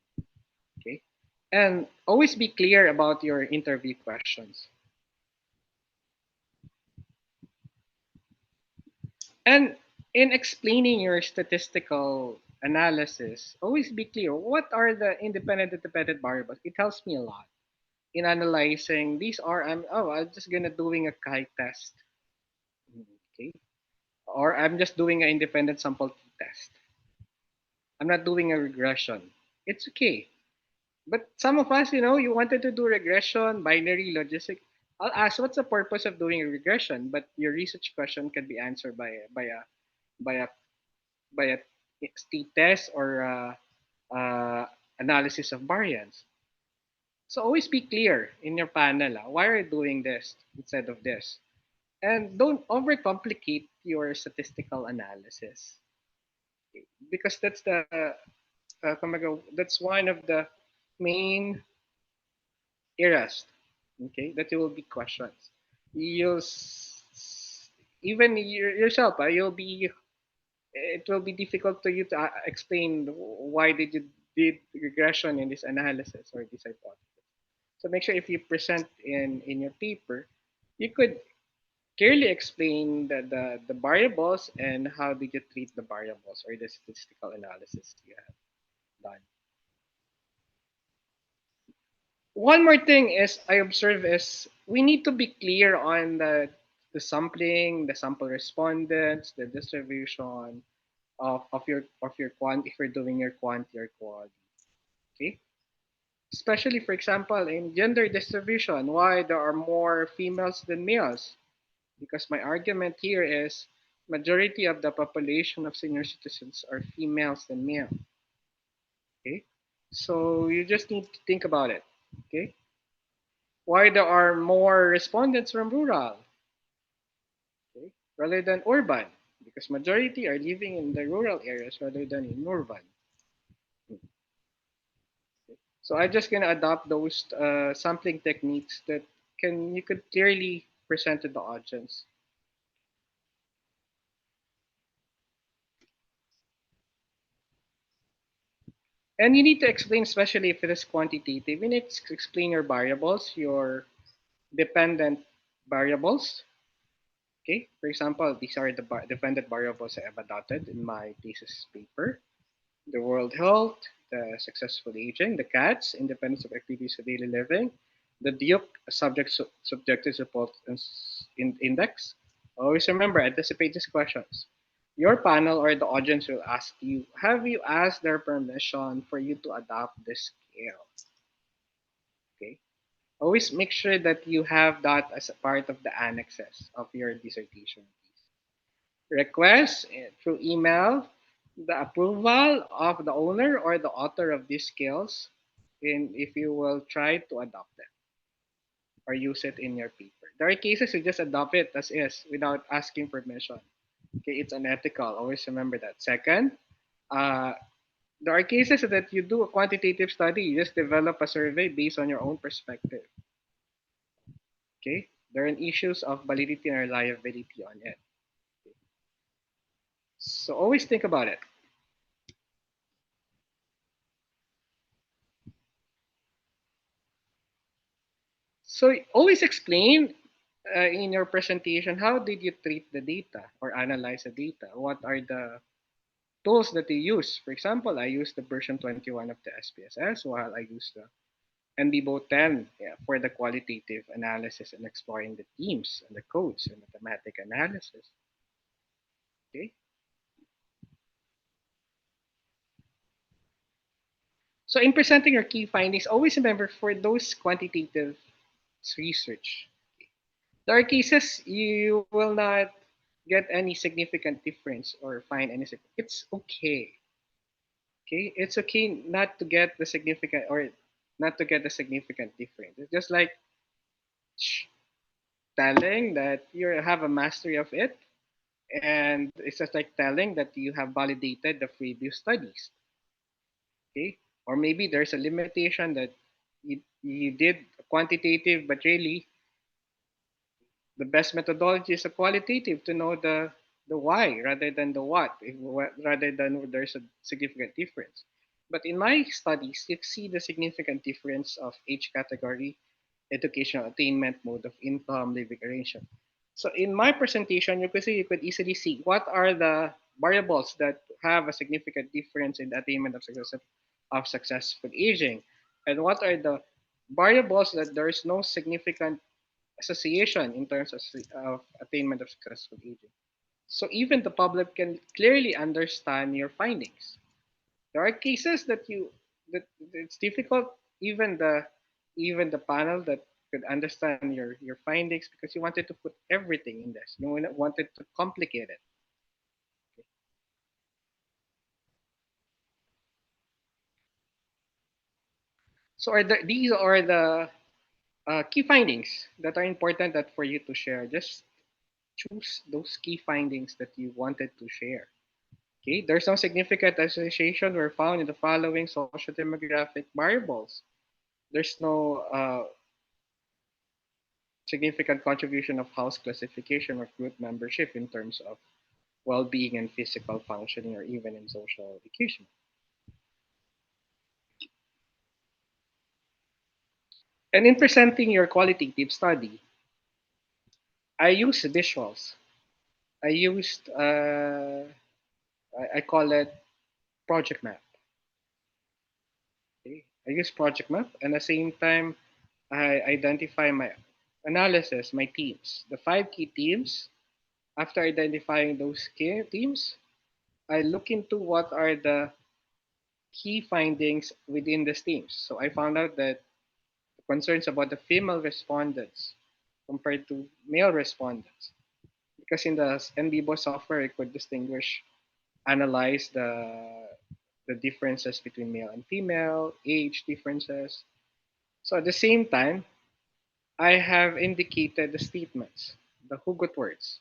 Okay. And always be clear about your interview questions. And in explaining your statistical analysis, always be clear what are the independent variables. It helps me a lot in analyzing these are I'm just gonna doing a chi test. Okay. Or I'm just doing an independent sample test. I'm not doing a regression. It's okay. But some of us, you wanted to do regression, binary, logistic. I'll ask, what's the purpose of doing a regression? But your research question can be answered by a by a state test or analysis of variance. So always be clear in your panel. Why are you doing this instead of this? And don't overcomplicate your statistical analysis because that's one of the main errors. Okay, that you will be questions. You'll even yourself, you'll be it will be difficult to you to explain why did you did regression in this analysis or this hypothesis. So make sure if you present in your paper, you could clearly explain the variables and how did you treat the variables or the statistical analysis you have done. One more thing is I observe is we need to be clear on the sampling, the sample respondents, the distribution of your quant if you're doing your quantity or quality. Okay. Especially for example in gender distribution, why there are more females than males. Because my argument here is majority of the population of senior citizens are females than male. Okay. So you just need to think about it. Okay. Why there are more respondents from rural, okay, rather than urban? Because majority are living in the rural areas rather than in urban. So I'm just gonna adopt those sampling techniques that you could clearly present to the audience. And you need to explain, especially if it is quantitative, you need to explain your variables, your dependent variables. Okay, for example, these are the dependent variables I have adopted in my thesis paper. The world health, the successful aging, the CATS, independence of activities of daily living, the Duke subjective support index. Always remember, anticipate these questions. Your panel or the audience will ask you, have you asked their permission for you to adopt this scale? Okay. Always make sure that you have that as a part of the annexes of your dissertation. Request through email the approval of the owner or the author of these skills in if you will try to adopt them or use it in your paper. There are cases you just adopt it as is without asking permission. Okay, it's unethical. Always remember that. Second, uh, there are cases that you do a quantitative study, you just develop a survey based on your own perspective. Okay, there are issues of validity and reliability on it. So always think about it. So always explain in your presentation how did you treat the data or analyze the data. What are the tools that you use? For example, I use the version 21 of the SPSS while I use the NBIBO 10 for the qualitative analysis and exploring the themes and the codes and mathematic analysis. Okay. So in presenting your key findings, always remember for those quantitative research, there are cases you will not get any significant difference or find any. It's okay. Okay, it's okay not to get the significant or not to get the significant difference. It's just like telling that you have a mastery of it, and it's just like telling that you have validated the previous studies. Okay, or maybe there's a limitation that you did quantitative, but really the best methodology is a qualitative to know the why rather than the what, rather than there's a significant difference. But in my studies, you see the significant difference of age category, educational attainment, mode of income, living arrangement. So in my presentation, you could easily see what are the variables that have a significant difference in the attainment of successful aging, and what are the variables that there is no significant association in terms of attainment of successful aging. So even the public can clearly understand your findings. There are cases that it's difficult, even the panel that could understand your findings because you wanted to put everything in this. You wanted to complicate it. So these are the key findings that are important that for you to share. Just choose those key findings that you wanted to share. Okay, there's no significant association were found in the following social demographic variables. There's no significant contribution of house classification or group membership in terms of well-being and physical functioning or even in social education. And in presenting your qualitative study, I use visuals. I used, I call it project map. Okay? I use project map and at the same time, I identify my analysis, my teams, the 5 key teams. After identifying those key teams, I look into what are the key findings within these teams. So I found out that concerns about the female respondents compared to male respondents. Because in the NBIBO software, it could distinguish, analyze the differences between male and female, age differences. So at the same time, I have indicated the statements, the Hugot words.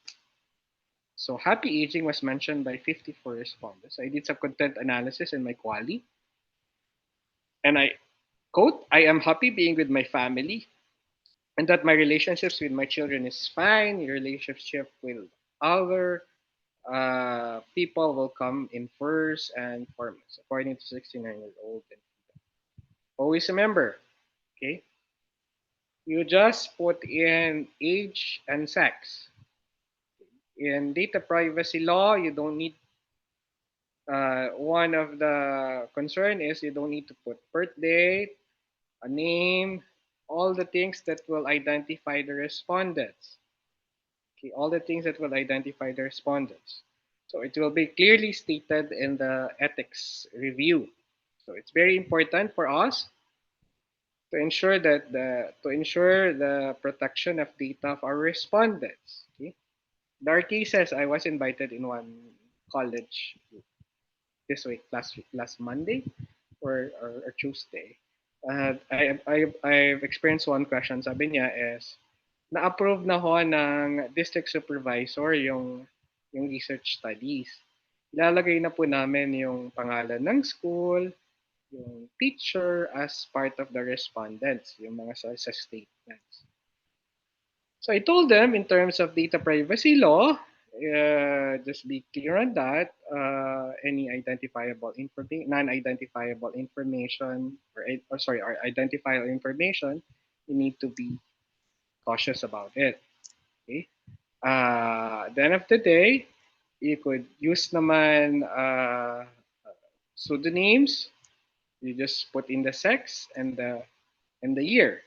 So happy aging was mentioned by 54 respondents. I did some content analysis in my quali. And I quote, I am happy being with my family and that my relationships with my children is fine. Your relationship with other people will come in first and foremost, according to 69-year-old. Always remember, okay, you just put in age and sex. In data privacy law, you don't need, one of the concern is you don't need to put birth date, a name, all the things that will identify the respondents. Okay, all the things that will identify the respondents. So it will be clearly stated in the ethics review. So it's very important for us to ensure that the protection of data of our respondents. Okay? There are cases I was invited in one college this week, last Monday or Tuesday. I've experienced one question. Sabi niya is, na-approve na ho ng district supervisor yung research studies. Ilalagay na po namin yung pangalan ng school, yung teacher as part of the respondents, yung mga sa statements. So I told them in terms of data privacy law, just be clear on that. Any identifiable information, non-identifiable information, or identifiable information, you need to be cautious about it. Okay. At the end of the day, you could use naman pseudonyms. You just put in the sex and the year.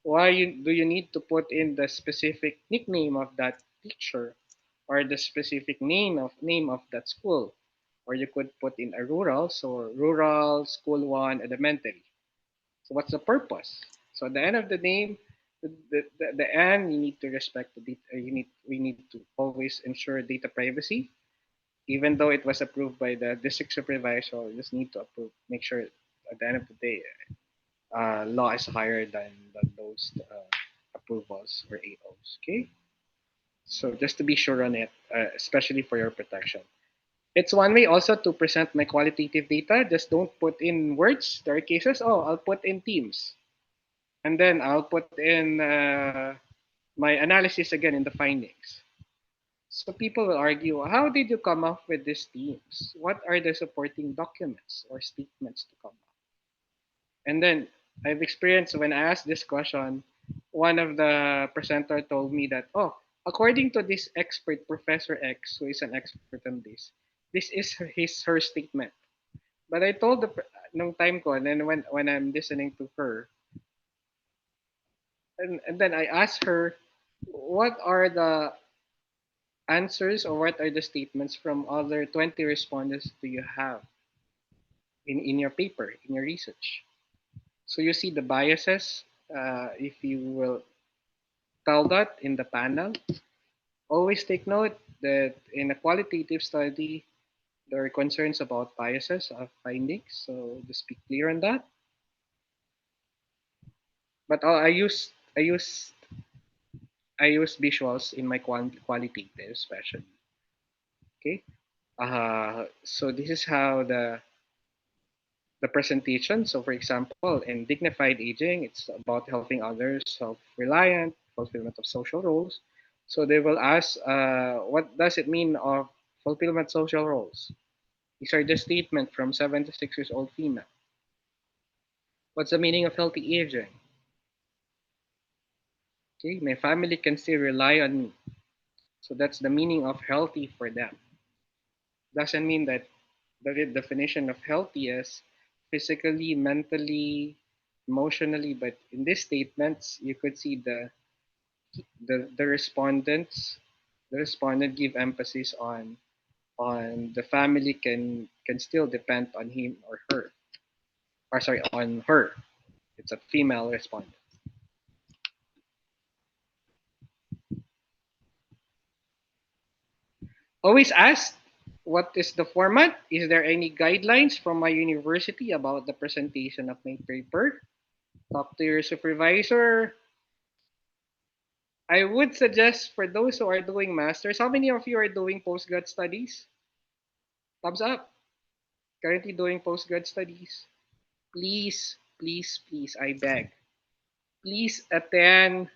Why do you need to put in the specific nickname of that teacher or the specific name of that school? Or you could put in a rural, so rural school one elementary. So what's the purpose? So at the end of the name, the end, you need to respect the data. We need to always ensure data privacy. Even though it was approved by the district supervisor, you just need to approve. Make sure at the end of the day, law is higher than those approvals or AOs. Okay, so just to be sure on it, especially for your protection. It's one way also to present my qualitative data. Just don't put in words. There are cases. Oh, I'll put in teams, and then I'll put in my analysis again in the findings. So people will argue, how did you come up with these themes? What are the supporting documents or statements to come up? And then I've experienced when I asked this question, one of the presenter told me that, oh, according to this expert, Professor X, who is an expert on this is her statement. But I told nung time ko, and then when I'm listening to her, and then I asked her, what are the answers or what are the statements from other 20 respondents do you have in your paper, in your research? So you see the biases, if you will tell that in the panel. Always take note that in a qualitative study, there are concerns about biases of findings, so just be clear on that. But I use visuals in my qualitative, especially. Okay. So this is how the presentation. So, for example, in dignified aging, it's about helping others, self-reliant, fulfillment of social roles. So they will ask, what does it mean of fulfillment social roles? These are the statement from 76 years old female. What's the meaning of healthy aging? Okay, my family can still rely on me. So that's the meaning of healthy for them. Doesn't mean that the definition of healthy is physically, mentally, emotionally, but in these statements, you could see the respondents, the respondent give emphasis on the family can still depend on him or her, or sorry, on her. It's a female respondent. Always ask, what is the format? Is there any guidelines from my university about the presentation of my paper? Talk to your supervisor. I would suggest for those who are doing masters, how many of you are doing postgrad studies? Thumbs up. Currently doing postgrad studies. Please, please, please, I beg. Please attend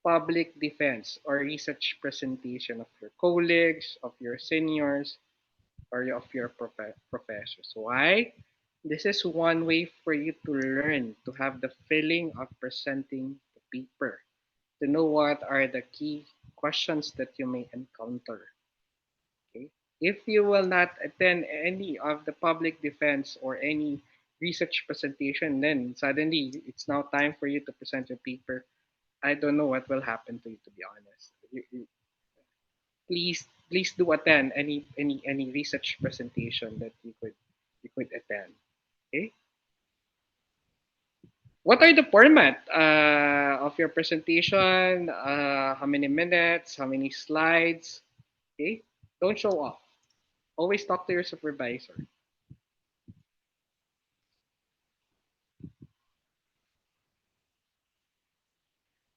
public defense or research presentation of your colleagues, of your seniors, or of your professors. Why? This is one way for you to learn, to have the feeling of presenting the paper, to know what are the key questions that you may encounter. Okay? If you will not attend any of the public defense or any research presentation, then suddenly it's now time for you to present your paper. I don't know what will happen to you, to be honest. Please do attend any research presentation that you could attend. Okay. What are the format of your presentation? How many minutes? How many slides? Okay. Don't show off. Always talk to your supervisor.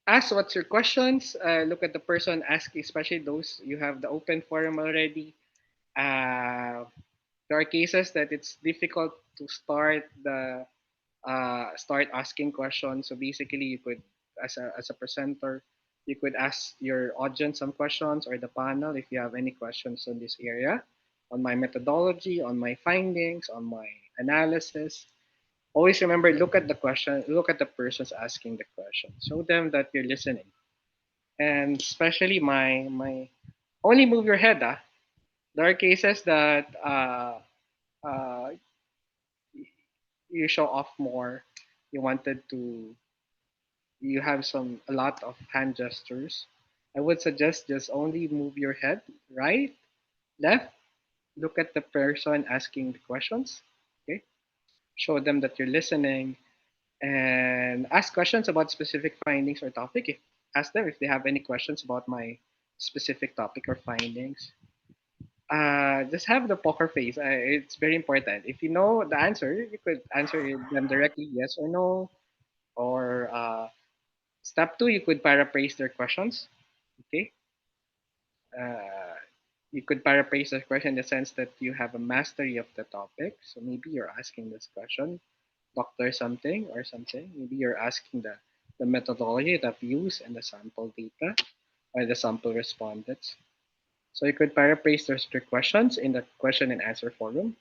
Ask what's your questions. Look at the person asking, especially those you have the open forum already. There are cases that it's difficult to start asking questions. So basically, you could, as a presenter, You could ask your audience some questions or the panel if you have any questions on this area, on my methodology, on my findings, on my analysis. Always remember, look at the question, look at the persons asking the question. Show them that you're listening. And especially my only move your head. There are cases that uh, you show off more. You wanted to, you have a lot of hand gestures. I would suggest just only move your head right, left, look at the person asking the questions. Okay, show them that you're listening, and ask questions about specific findings or topic. If ask them if they have any questions about my specific topic or findings. Just have the poker face. It's very important. If you know the answer, you could answer them directly, yes or no. Or step two, you could paraphrase their questions. Okay. Uh, you could paraphrase the question in the sense that you have a mastery of the topic. So maybe you're asking this question, doctor something or something. Maybe you're asking the methodology, the views, and the sample data or the sample respondents. So you could paraphrase those three questions in the question and answer forum.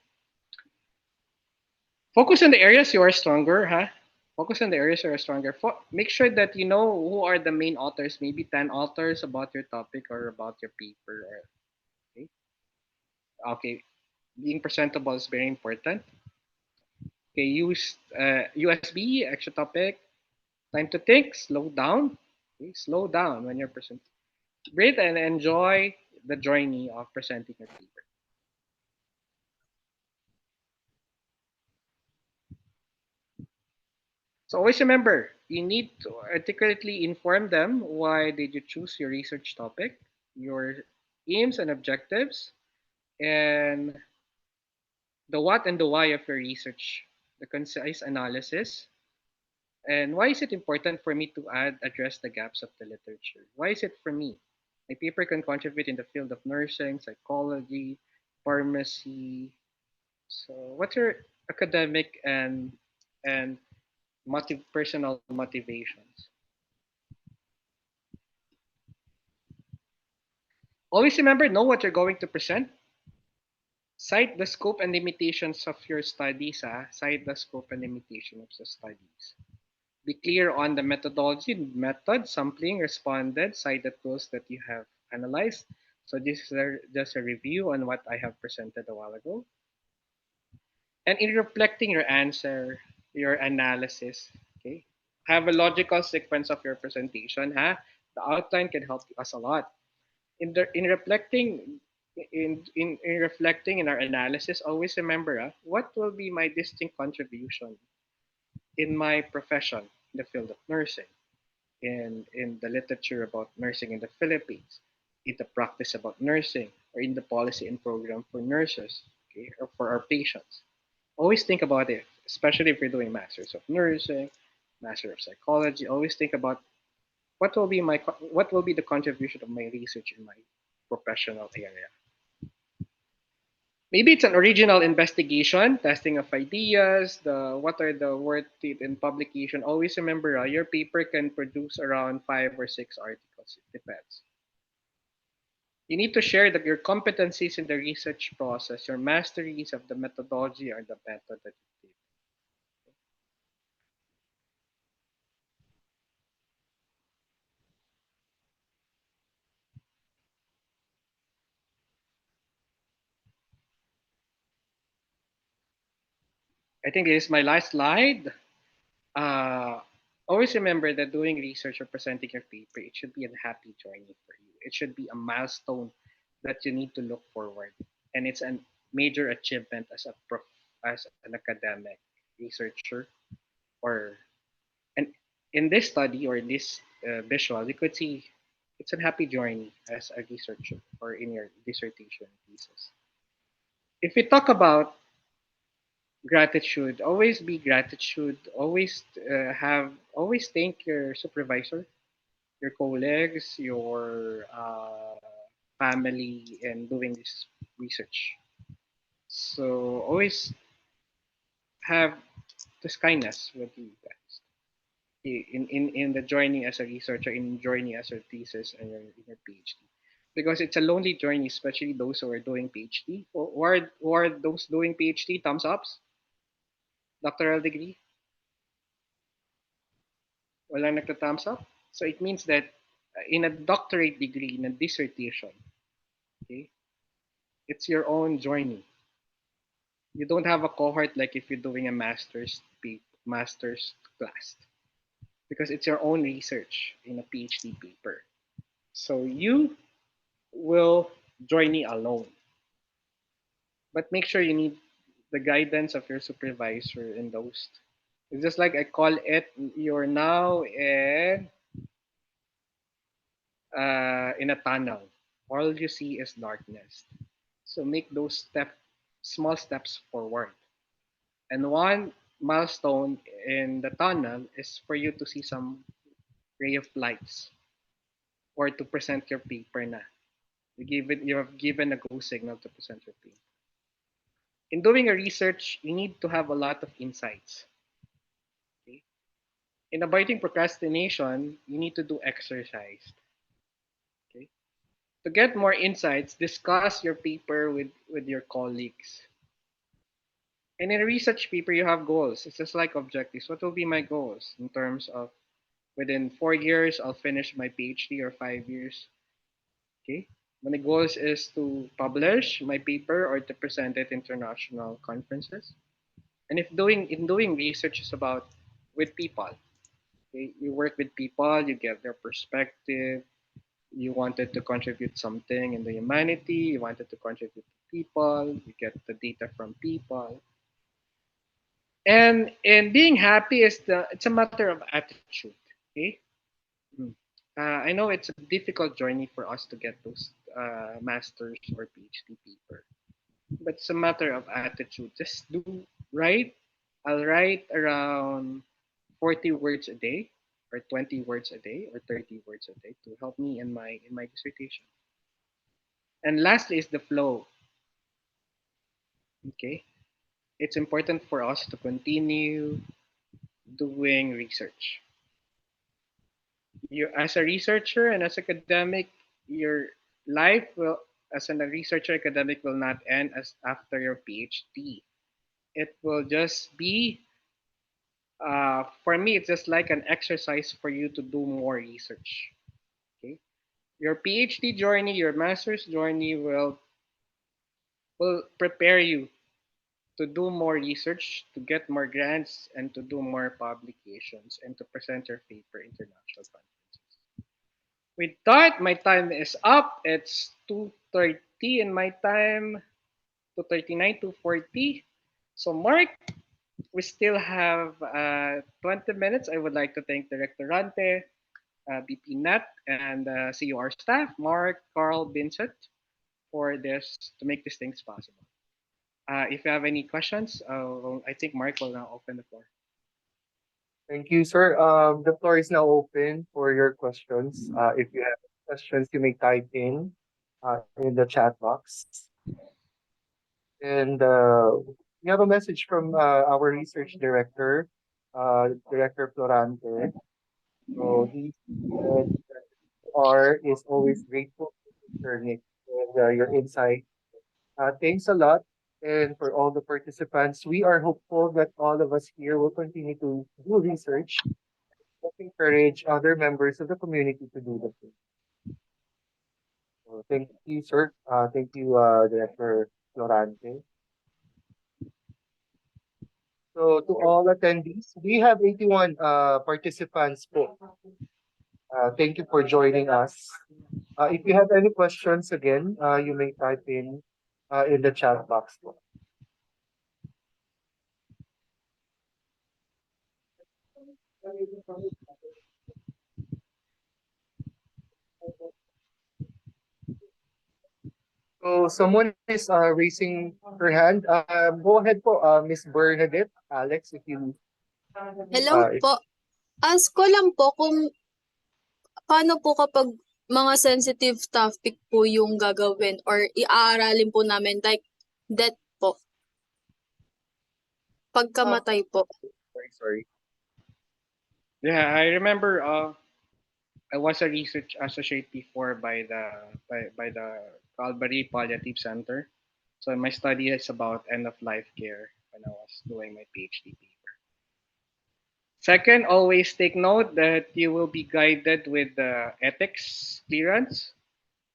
Focus on the areas you are stronger, huh? Focus on the areas you are stronger. Make sure that you know who are the main authors, maybe 10 authors about your topic or about your paper. Okay, okay. Being presentable is very important. Okay, use USB, extra topic, time to think, slow down. Okay, slow down when you're presenting. Breathe and enjoy the journey of presenting your paper. So always remember, you need to articulately inform them why did you choose your research topic, your aims and objectives, and the what and the why of your research, the concise analysis, and why is it important for me to address the gaps of the literature? Why is it for me? My paper can contribute in the field of nursing, psychology, pharmacy. So what's your academic and personal motivations? Always remember, know what you're going to present. Cite the scope and limitations of your studies. Cite the scope and limitation of the studies. Be clear on the methodology, method, sampling, responded. Cite the tools that you have analyzed. So this is just a review on what I have presented a while ago. And in reflecting your answer, your analysis, okay, have a logical sequence of your presentation. The outline can help us a lot. In reflecting in reflecting in our analysis, always remember what will be my distinct contribution in my profession in the field of nursing, in the literature about nursing in the Philippines, in the practice about nursing, or in the policy and program for nurses, okay, or for our patients. Always think about it, especially if you're doing masters of nursing, master of psychology. Always think about what will be the contribution of my research in my professional area. Maybe it's an original investigation, testing of ideas, the what are the worth it in publication. Always remember, your paper can produce around 5 or 6 articles. It depends. You need to share that your competencies in the research process, your masteries of the methodology or the method that you did. I think this is my last slide. Uh, Always remember that doing research or presenting your paper, it should be a happy journey for you. It should be a milestone that you need to look forward, and it's a major achievement as as an academic researcher. Or and in this study or in this visual, you could see it's a happy journey as a researcher or in your dissertation thesis. If we talk about gratitude, always be gratitude. Always thank your supervisor, your colleagues, your family, in doing this research. So always have this kindness with you guys. in the journey as a researcher, in journey as a thesis and in your PhD, because it's a lonely journey, especially those who are doing PhD. Or those doing PhD, thumbs ups, doctoral degree, wala nagta-thumbs up. So it means that in a doctorate degree, in a dissertation, okay, it's your own journey. You don't have a cohort like if you're doing a master's class, because it's your own research in a PhD paper. So you will journey alone, but make sure you need the guidance of your supervisor in those. It's just like I call it, you're now in a tunnel. All you see is darkness. So make those small steps forward. And one milestone in the tunnel is for you to see some ray of lights or to present your paper na. You have given a go signal to present your paper. In doing a research, you need to have a lot of insights. Okay? In avoiding procrastination, you need to do exercise. Okay? To get more insights, discuss your paper with your colleagues. And in a research paper, you have goals. It's just like objectives. What will be my goals in terms of within 4 years, I'll finish my PhD, or 5 years. Okay. My goals is to publish my paper or to present it international conferences. And if doing research is about with people. Okay, you work with people, you get their perspective. You wanted to contribute something in the humanity. You wanted to contribute to people. You get the data from people. And being happy it's a matter of attitude. Okay. Mm. I know it's a difficult journey for us to get those masters or PhD paper, but it's a matter of attitude. Just do write. I'll write around 40 words a day, or 20 words a day, or 30 words a day to help me in my dissertation. And lastly is the flow. Okay, it's important for us to continue doing research. You, as a researcher and as academic, your life will, as a researcher academic, will not end as after your PhD. It will just be, for me, it's just like an exercise for you to do more research. Okay, your PhD journey, your master's journey will prepare you to do more research, to get more grants, and to do more publications, and to present your paper international conferences. With that, my time is up. It's 2:30 in my time, 2:39, 2:40. So, Mark, we still have 20 minutes. I would like to thank Director Rante, BP Nat, and CUR staff, Mark, Carl, Vincent, for this to make these things possible. If you have any questions, I think Mark will now open the floor. Thank you, sir. The floor is now open for your questions. If you have questions, you may type in the chat box. And we have a message from our research director, Director Florante. So he said that R is always grateful for Nick and your insight. Thanks a lot. And for all the participants, we are hopeful that all of us here will continue to do research and encourage other members of the community to do the same. So thank you, sir. Thank you, Director Florante. So to all attendees, we have 81 participants po. Thank you for joining us. If you have any questions again, you may type in the chat box po. So someone is raising her hand. Go ahead po, Miss Bernadette, Alex, if you Hello if po. Ask ko lang po kung paano po kapag mga sensitive topic po yung gagawin or iaaralin po namin like death po, pagkamatay po. sorry. Yeah, I remember. I was a research associate before by the Calvary Palliative Center. So my study is about end of life care when I was doing my PhD paper. Second, always take note that you will be guided with the ethics clearance.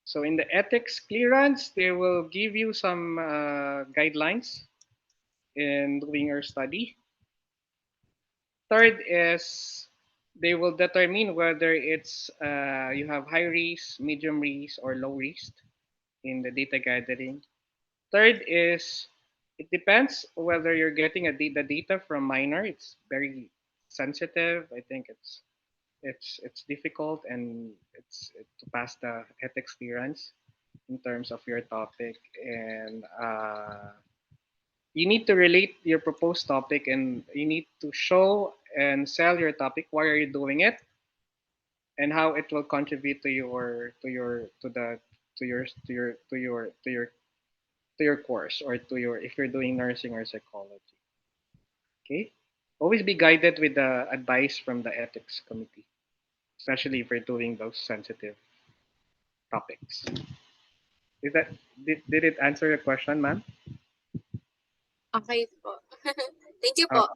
So in the ethics clearance, they will give you some guidelines in doing your study. Third is they will determine whether it's you have high risk, medium risk, or low risk in the data gathering. Third is it depends whether you're getting the data from minor. It's very sensitive. I think it's difficult and to pass the ethics clearance in terms of your topic, and you need to relate your proposed topic, and you need to show and sell your topic. Why are you doing it, and how it will contribute to your course, or to your, if you're doing nursing or psychology. Okay, always be guided with the advice from the ethics committee, especially if you're doing those sensitive topics. Did that did it answer your question, ma'am? Okay po. Thank you Uh, po.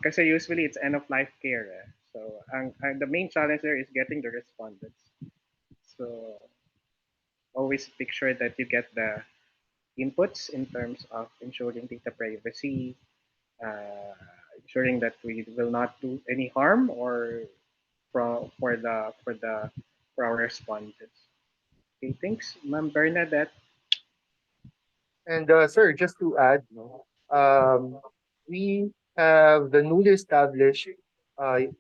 Kasi usually it's end of life care. So the main challenge there is getting the respondents. So always make sure that you get the inputs in terms of ensuring data privacy, uh, ensuring that we will not do any harm or for our respondents. Okay, thanks, Ma'am Bernadette. And sir, just to add, no, we have the newly established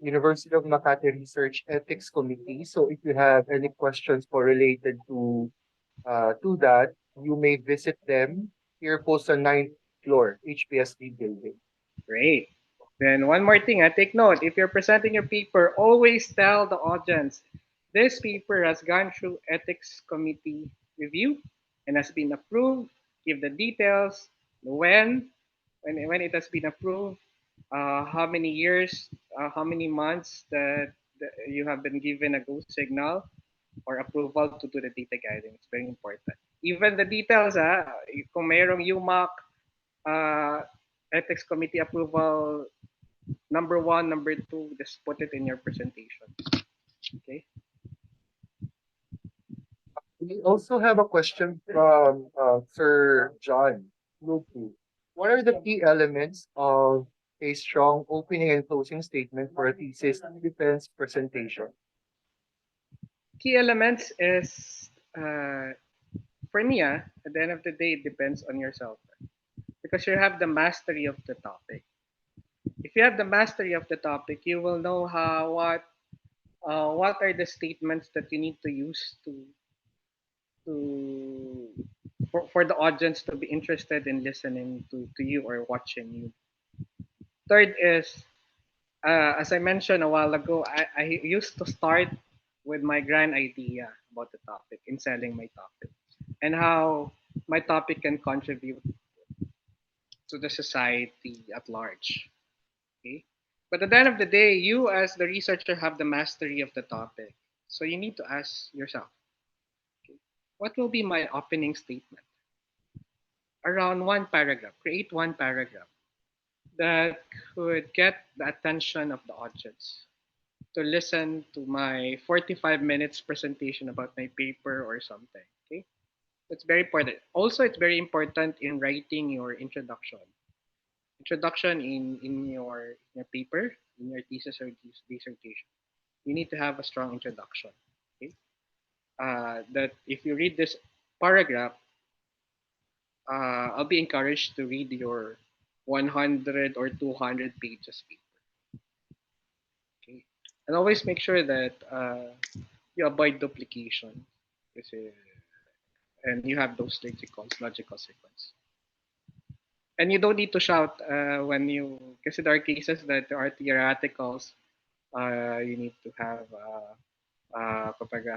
University of Makati Research Ethics Committee. So if you have any questions for related to that, you may visit them here post on ninth floor, HPSB building. Great. Then one more thing, I take note. If you're presenting your paper, always tell the audience this paper has gone through ethics committee review and has been approved. Give the details, the when it has been approved, how many years, how many months that you have been given a go signal or approval to do the data guiding. It's very important. Even the details, kung mayroong UMAC, uh, ethics committee approval number one, number two, just put it in your presentation. Okay. We also have a question from Sir John Lupu. What are the key elements of a strong opening and closing statement for a thesis defense presentation? Key elements is for me, at the end of the day, it depends on yourself because you have the mastery of the topic. If you have the mastery of the topic, you will know what are the statements that you need to use to for the audience to be interested in listening to you or watching you. Third is, as I mentioned a while ago, I used to start with my grand idea about the topic in selling my topic and how my topic can contribute to the society at large. Okay. But at the end of the day, you as the researcher have the mastery of the topic. So you need to ask yourself, okay, what will be my opening statement? Around one paragraph, create one paragraph that could get the attention of the audience to listen to my 45 minutes presentation about my paper or something. Okay, it's very important. Also, it's very important in writing your introduction. Introduction in your paper, in your thesis or dissertation. You need to have a strong introduction. Okay, that if you read this paragraph, I'll be encouraged to read your 100 or 200 pages paper. Okay, and always make sure that you avoid duplication. Kasi, and you have those logical sequence. And you don't need to shout when you, because there are cases that there are theoreticals. You need to have a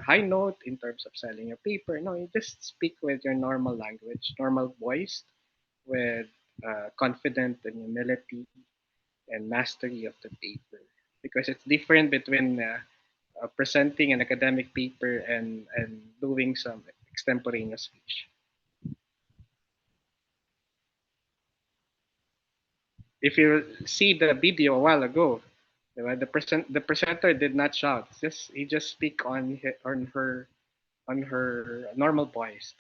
high note in terms of selling your paper. No, you just speak with your normal language, normal voice, with confidence and humility and mastery of the paper. because it's different between presenting an academic paper and doing some extemporaneous speech. If you see the video a while ago, the presenter did not shout. He just speak on her normal voice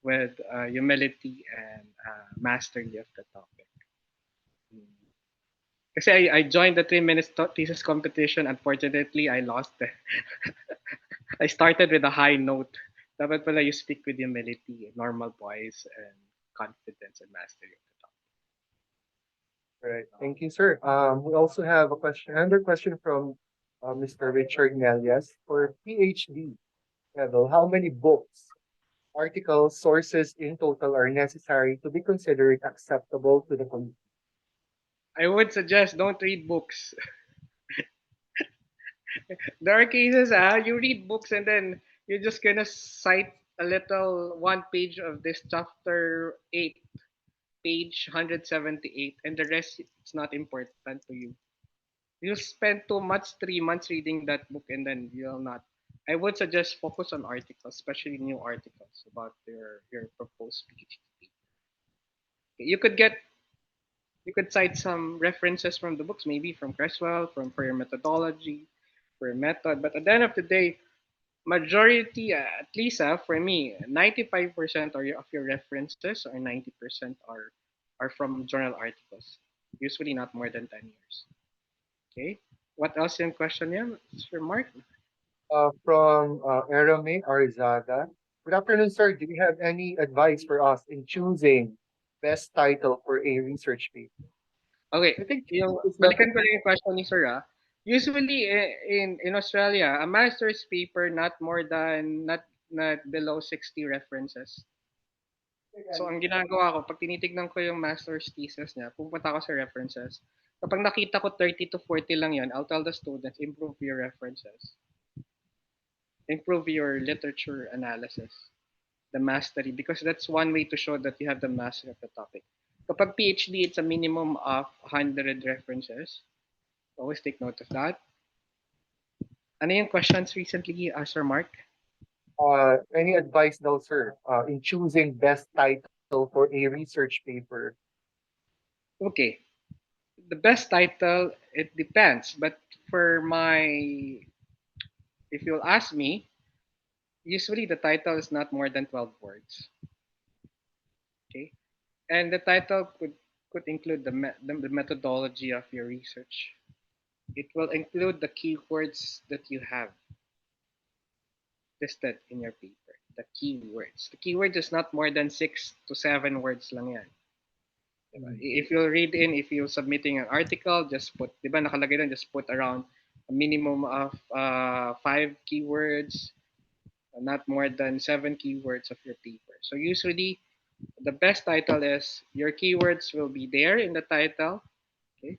with humility and mastery of the topic. Kasi I joined the 3 minutes thesis competition. Unfortunately, I lost. I started with a high note. Dapat pala you speak with humility, normal voice, and confidence and mastery of the topic. All right. Thank you, sir. We also have another question from Mr. Richard Nelias for PhD level. How many books, articles, sources in total are necessary to be considered acceptable to the committee? I would suggest don't read books. There are cases, you read books and then you're just gonna cite a little one page of this chapter 8, page 178, and the rest it's not important to you. You'll spend too much 3 months reading that book and then you'll not. I would suggest focus on articles, especially new articles about your proposed PhD. You could get you could cite some references from the books, maybe from Creswell, from for your methodology, for your method. But at the end of the day, majority, at least for me, 95% of your references or 90% are from journal articles. Usually not more than 10 years. Okay. What else in question here, Sir Mark? From Erame Arizada. Good afternoon, sir. Do you have any advice for us in choosing best title for a research paper? Okay, I think yung it's not. balikan ko lang yung question ni Sir. Usually in Australia, a master's paper not below 60 references. So ang ginagawa ko, pag tinitignan ko yung master's thesis niya, pupunta ako sa references. Kapag nakita ko 30 to 40 lang yon, I'll tell the students, improve your references. Improve your literature analysis, the mastery, because that's one way to show that you have the mastery of the topic. Kapag PhD, it's a minimum of 100 references. Always take note of that. Ano yung questions recently, Sir Mark? Any advice though, sir, in choosing best title for a research paper? Okay. The best title, it depends. But for my, if you'll ask me, usually the title is not more than 12 words. Okay. And the title could include the methodology of your research. It will include the keywords that you have listed in your paper. The keywords. The keywords is not more than 6 to 7 words lang yan. Diba? If you're submitting an article, just put, diba nakalagay doon, just put around a minimum of 5 keywords, not more than 7 keywords of your paper. So usually, the best title is your keywords will be there in the title. Okay.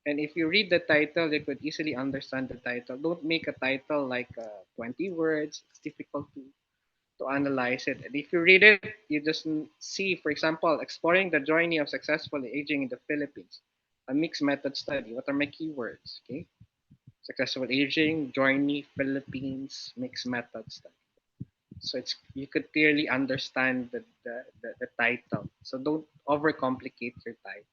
And if you read the title, you could easily understand the title. Don't make a title like 20 words. It's difficult to analyze it. And if you read it, you just see, for example, exploring the journey of successful aging in the Philippines, a mixed method study. What are my keywords? Okay, successful aging, journey, Philippines, mixed method study. So it's you could clearly understand the title. So don't overcomplicate your title.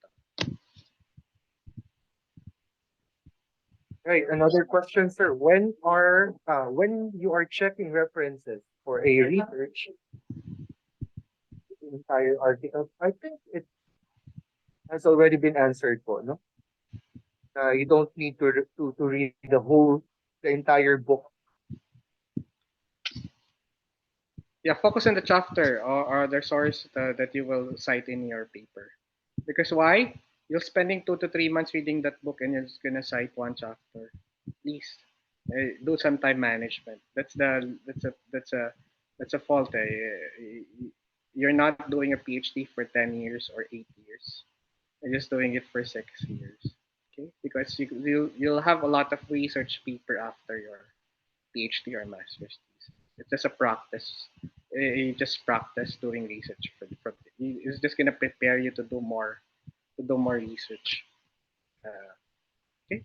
Right. Another question, sir. When you are checking references for a research entire article, I think it has already been answered po, no? You don't need to read the entire book. Yeah, focus on the chapter or the source that you will cite in your paper. Because why? You're spending 2 to 3 months reading that book and you're just gonna cite one chapter. Please do some time management. That's a fault. You're not doing a PhD for 10 years or 8 years. You're just doing it for 6 years. Okay, because you'll have a lot of research paper after your PhD or master's thesis. It's just a practice. You just practice doing research it's just gonna prepare you to do more research. Uh, okay.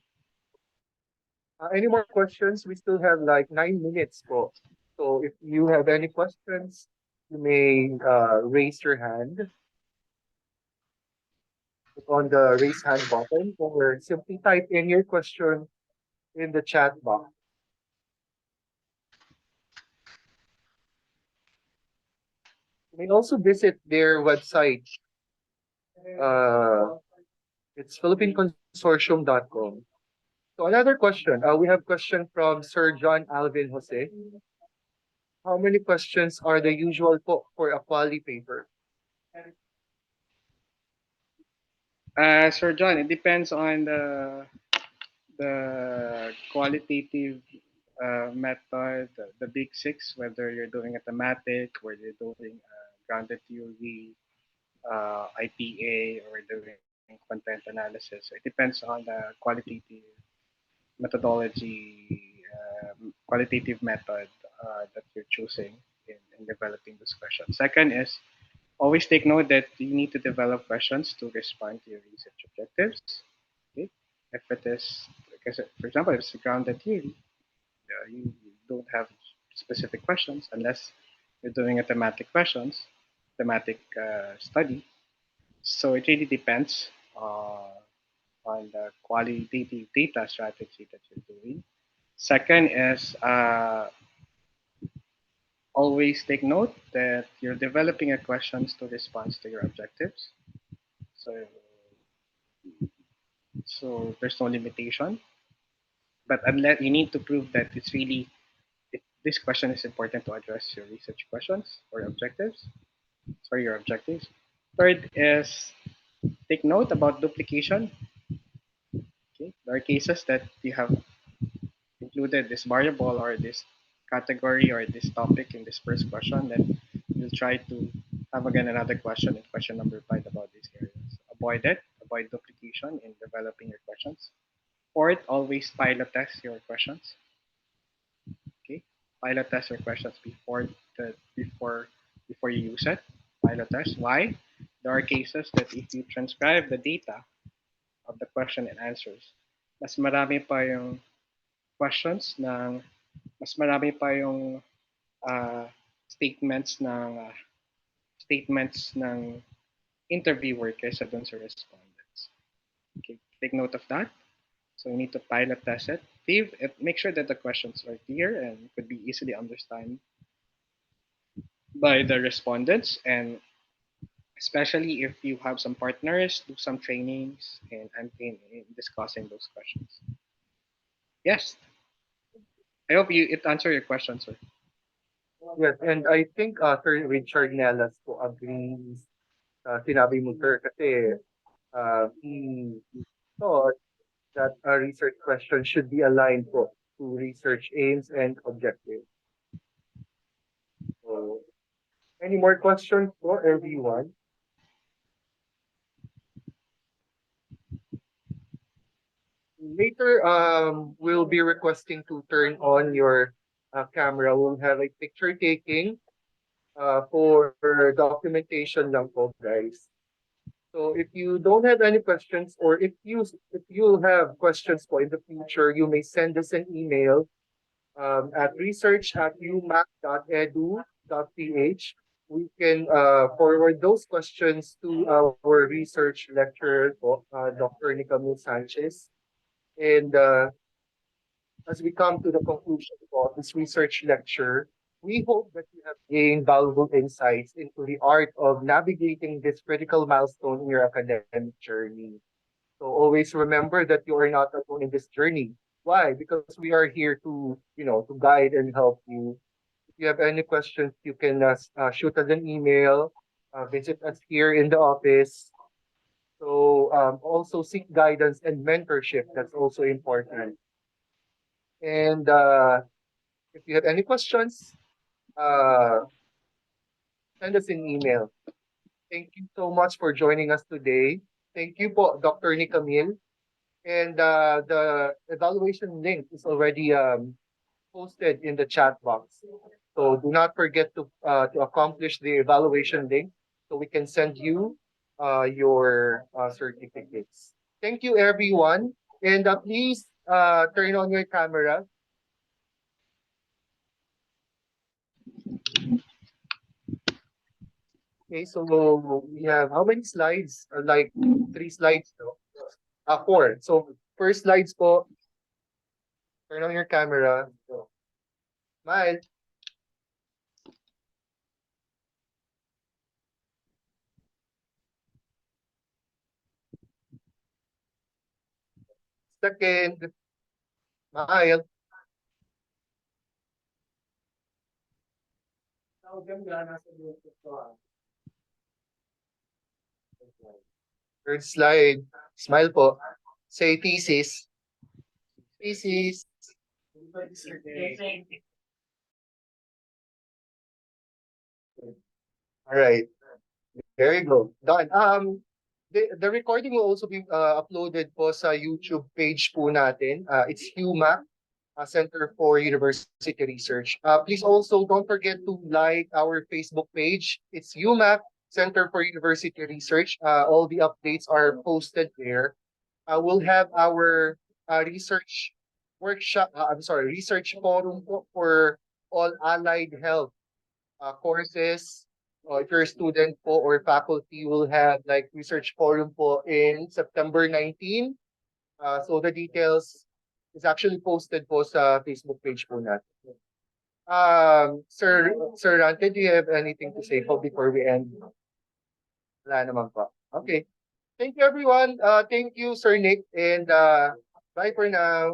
Any more questions? We still have like 9 minutes po. So if you have any questions, you may raise your hand. Click on the raise hand button or simply type in your question in the chat box. You may also visit their website. Uh, it's philippineconsortium.com. So another question. We have question from Sir John Alvin Jose. How many questions are the usual for a quali paper? Sir John, it depends on the qualitative method, the big six, whether you're doing a thematic, whether you're doing grounded theory, IPA, or doing content analysis. So it depends on the qualitative methodology, qualitative method that you're choosing in developing this question. Second is always take note that you need to develop questions to respond to your research objectives. Okay? If it is, because for example, if it's a grounded theory, you don't have specific questions unless you're doing a thematic study. So it really depends on the qualitative data strategy that you're doing. Second is always take note that you're developing a questions to respond to your objectives. So there's no limitation, but unless you need to prove that it's really this question is important to address your research questions or objectives. Sorry, your objectives. Third is take note about duplication. Okay, there are cases that you have included this variable or this category or this topic in this first question, then you'll try to have again another question in question number 5 about these areas. Avoid it, avoid duplication in developing your questions. Fourth, always pilot test your questions. Okay, pilot test your questions before you use it. Pilot test. Why? There are cases that if you transcribe the data of the question and answers, mas marami pa yung questions ng mas marami pa yung uh, statements ng uh, statements ng interviewer kaysa dun sa respondents. Okay, take note of that. So you need to pilot test it. Make sure that the questions are clear and could be easily understood by the respondents, and especially if you have some partners, do some trainings in discussing those questions. Yes, I hope it answered your question, sir. Yes, and I think Sir Richard Nellas po agrees sa sinabi mo, sir, kasi he thought that a research question should be aligned po to research aims and objectives. So, any more questions for everyone? Later, we'll be requesting to turn on your camera. We'll have a picture taking for documentation lang po, guys. So if you don't have any questions, or if you have questions po in the future, you may send us an email at research@umac.edu.ph. We can forward those questions to our research lecturer po, Dr. Nicamil Sanchez. And as we come to the conclusion of this research lecture, we hope that you have gained valuable insights into the art of navigating this critical milestone in your academic journey. So always remember that you are not alone in this journey. Why? Because we are here to guide and help you. If you have any questions, you can shoot us an email, visit us here in the office. So also seek guidance and mentorship. That's also important. And if you have any questions, uh, send us an email. Thank you so much for joining us today. Thank you po, Dr. Nicamil. And the evaluation link is already posted in the chat box. So do not forget to accomplish the evaluation link so we can send you your certificates. Thank you, everyone. And please turn on your camera. Okay, so we have how many slides? Like 3 slides, no? Four. So first slides po, turn on your camera. Smile. Second, smile. Third slide, smile po. Say thesis. Thesis. All right. There you go. Done. The recording will also be uploaded po sa YouTube page po natin. It's HUMA, Center for University Research. Please also don't forget to like our Facebook page. It's HUMA, Center for University Research. All the updates are posted there. We'll have our research workshop, research forum po for all allied health courses. If you're a student po or faculty, will have like research forum po in September 19. So the details is actually posted po sa Facebook page po natin. Sir Rante, do you have anything to say po before we end? Wala naman po. Okay. Thank you everyone. Thank you Sir Nick and bye for now.